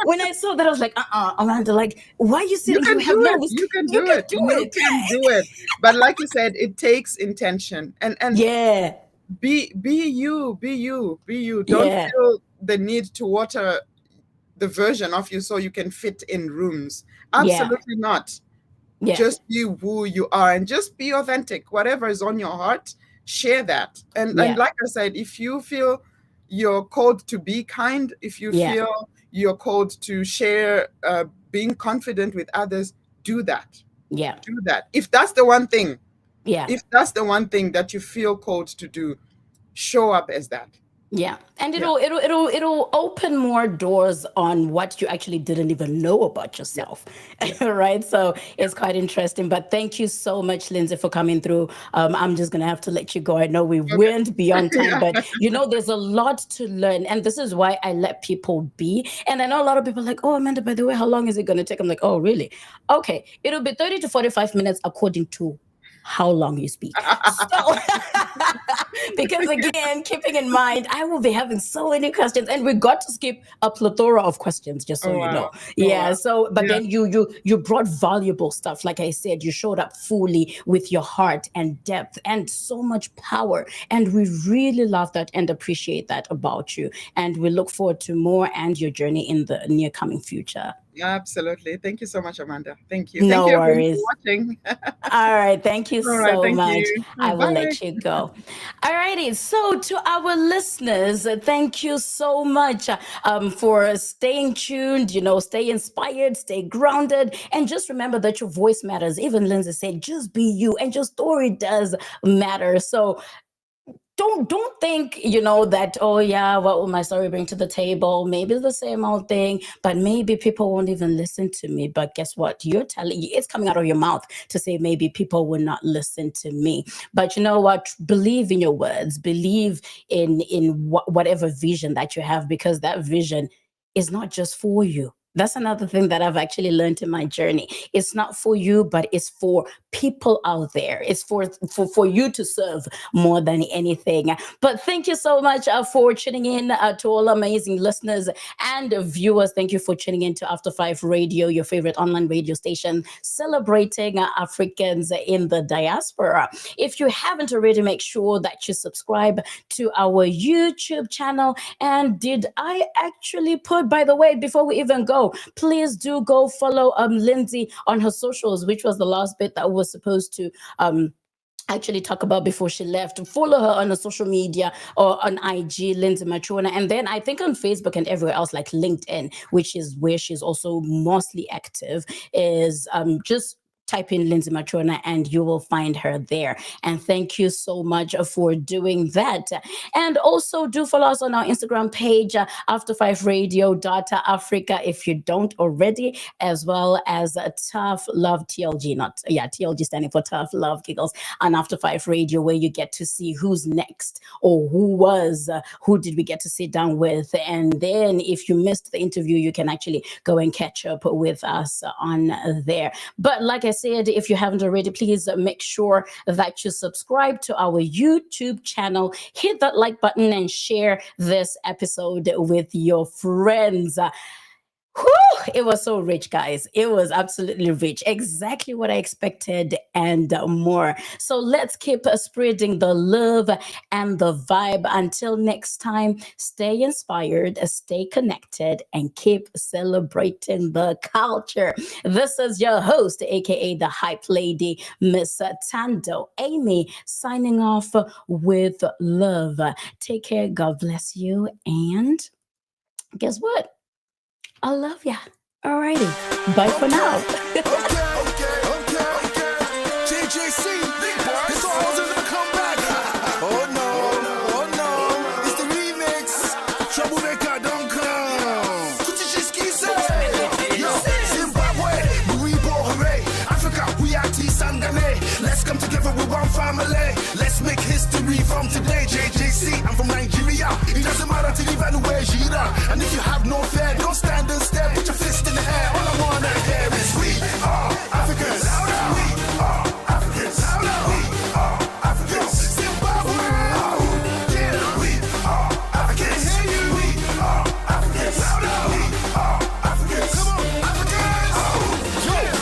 when I saw that, I was like, Amanda, like, why are you sitting here? You can do it. But like you said, it takes intention and yeah. Be you. Don't feel the need to water the version of you so you can fit in rooms. Absolutely not. Yeah. Just be who you are and just be authentic. Whatever is on your heart, share that. And like I said, if you feel you're called to be kind, if you feel you're called to share being confident with others, do that. Yeah. Do that. If that's the one thing. Yeah. If that's the one thing that you feel called to do, show up as that. Yeah. And it'll open more doors on what you actually didn't even know about yourself. Right. So it's quite interesting. But thank you so much, Lindsay, for coming through. I'm just going to have to let you go. I know we went beyond time, but there's a lot to learn. And this is why I let people be. And I know a lot of people are like, oh, Amanda, by the way, how long is it going to take? I'm like, oh, really? Okay. It'll be 30 to 45 minutes according to how long you speak. So, because again, keeping in mind, I will be having so many questions, and we got to skip a plethora of questions, just so you know. Yeah. So, but then you brought valuable stuff. Like I said, you showed up fully with your heart and depth and so much power. And we really love that and appreciate that about you. And we look forward to more and your journey in the near coming future. Absolutely. Thank you so much, Amanda. Thank you. No worries. Thank you for watching. All right. Thank you so much. You. I will let you go. All righty. So to our listeners, thank you so much for staying tuned, stay inspired, stay grounded, and just remember that your voice matters. Even Lindsay said, just be you, and your story does matter. So don't think, that, oh yeah, what will my story bring to the table? Maybe it's the same old thing, but maybe people won't even listen to me. But guess what? It's coming out of your mouth to say maybe people will not listen to me. But you know what? Believe in your words. Believe in whatever vision that you have, because that vision is not just for you. That's another thing that I've actually learned in my journey. It's not for you, but it's for people out there. It's for you to serve more than anything. But thank you so much for tuning in to all amazing listeners and viewers. Thank you for tuning in to After5 Radio, your favorite online radio station, celebrating Africans in the diaspora. If you haven't already, make sure that you subscribe to our YouTube channel. And did I actually put, by the way, before we even go, please do go follow Lindsay on her socials, which was the last bit that we were supposed to actually talk about before she left. Follow her on her social media or on IG, Lindsey Machona, and then I think on Facebook and everywhere else, like LinkedIn, which is where she's also mostly active, is just type in Lindsey Machona and you will find her there. And thank you so much for doing that. And also do follow us on our Instagram page, After5Radio.Africa, if you don't already, as well as Tough Love TLG, TLG standing for Tough Love Giggles, on After5 Radio, where you get to see who's next or who did we get to sit down with. And then if you missed the interview, you can actually go and catch up with us on there. But like I said, if you haven't already, please make sure that you subscribe to our YouTube channel, hit that like button, and share this episode with your friends. Whew, it was so rich, guys. It was absolutely rich. Exactly what I expected and more. So let's keep spreading the love and the vibe. Until next time, stay inspired, stay connected, and keep celebrating the culture. This is your host, aka the Hype Lady, Miss ThandoAmy, signing off with love. Take care. God bless you. And guess what? I love ya. Alrighty. Bye for now. JJC, this all's gonna come back. Oh no, it's the remix. Troublemaker, don't come. Kuchichiski say, yo, Zimbabwe, we reborn, hooray. Africa, we are T-Sangane. Let's come together with one family. Let's make history from today. JJC, I'm from Nigeria. It doesn't matter to live anywhere, Jira. And if you have no fear, don't stand and stare. Put your fist in the air. All I wanna hear is we are Africans. We are Africans. We are Africans. Zimbabwe. Yeah, we are Africans. We are Africans. We are Africans. Come on, Africans.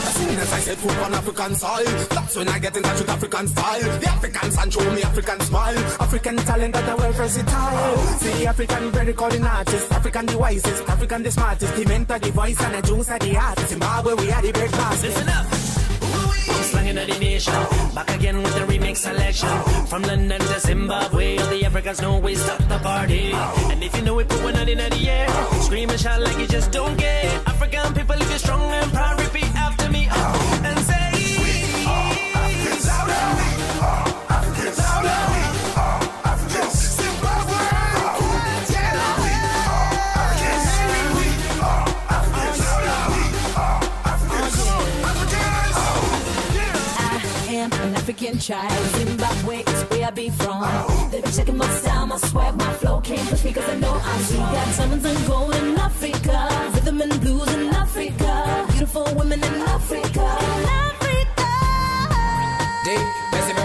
As soon as I said food on African soil, that's when I get in touch with African style. The Africans and show me African smile. African talent that are well versatile. See African very calling artists, African the wisest, African the smartest, the mentor, the voice, and the juice of the artist. Zimbabwe, we are the breakfast. Listen up. I'm slanging at the nation. Back again with the remix selection. From London to Zimbabwe, all the Africans know we stop the party. And if you know it, put one hand in the air. Scream and shout like you just don't care. African people, if you're strong and proud, repeat after me. And say, We are Africans. We are Africans. We are Africans. Zimbabwe. Yeah, we are Africans. We are Africans. We are Africans. Africans. I am an African child. Zimbabwe is where I be from. They be checking my style, my swag, my flow. Can't push me cause I know I'm sweet. Got diamonds and gold in Africa. Rhythm and blues in Africa. Beautiful women in Africa. In Africa. They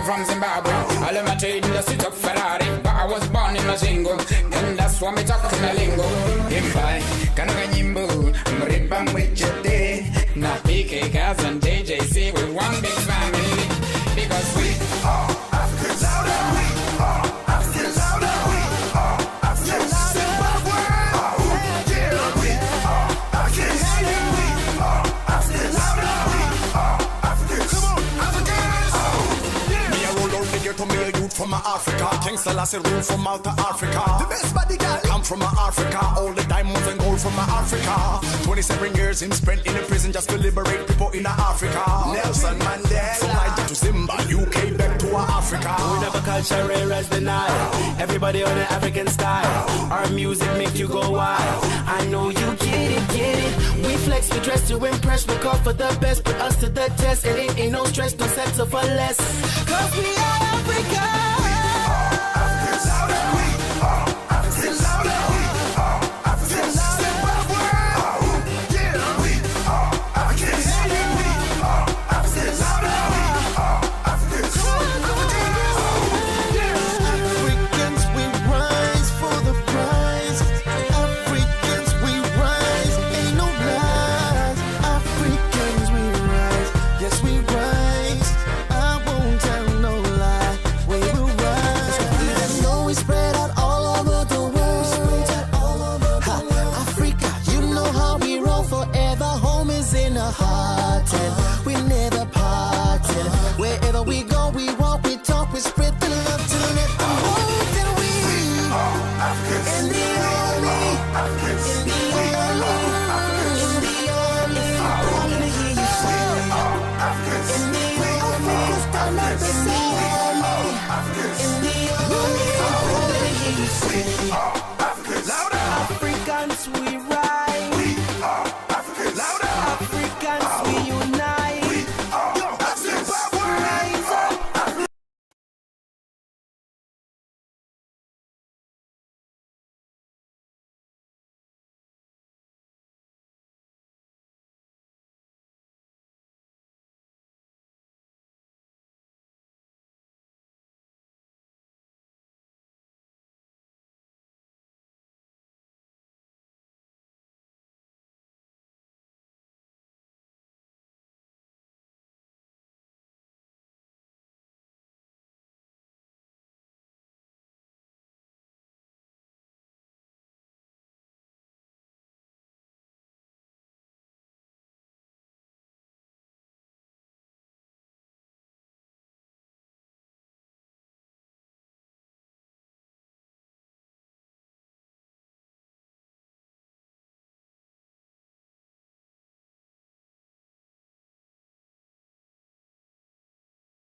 from Zimbabwe. All of my trade in the street of Ferrari. But I was born in a jingle. And that's why me talk in a lingo. Impai, Kanaga Nyimbo, Mribam with your day. Now PK, Kaz and JJC with one big family. Because we are Africans. We are Africans. We are Africans. Zimbabwe. Yeah, we are Africans. We are Africans. We are Africans. Come on, Africans. Me a roll out the ghetto, me a youth from Africa. King Selassie rule from Malta, Africa. The best body girl, I'm from Africa. All the diamonds and gold from Africa. 27 years him spent in a prison just to liberate people in Africa. Nelson Mandela. From Niger to Zimbabwe, UK back to Africa. we never culture rare as the Nile. Everybody on the African style. Our music make you go wild. I know you get it. We flex, we dress to impress. We call for the best, put us to the test. And it ain't no stress, no settle for less. Cause we are Africa. We never parted. Wherever we go, we walk, we talk, we spread the love to let the whole that we are Africans. In the army, in the army, in the army. I wanna hear you say, in the army, stand up and say, in the army, I wanna hear you say.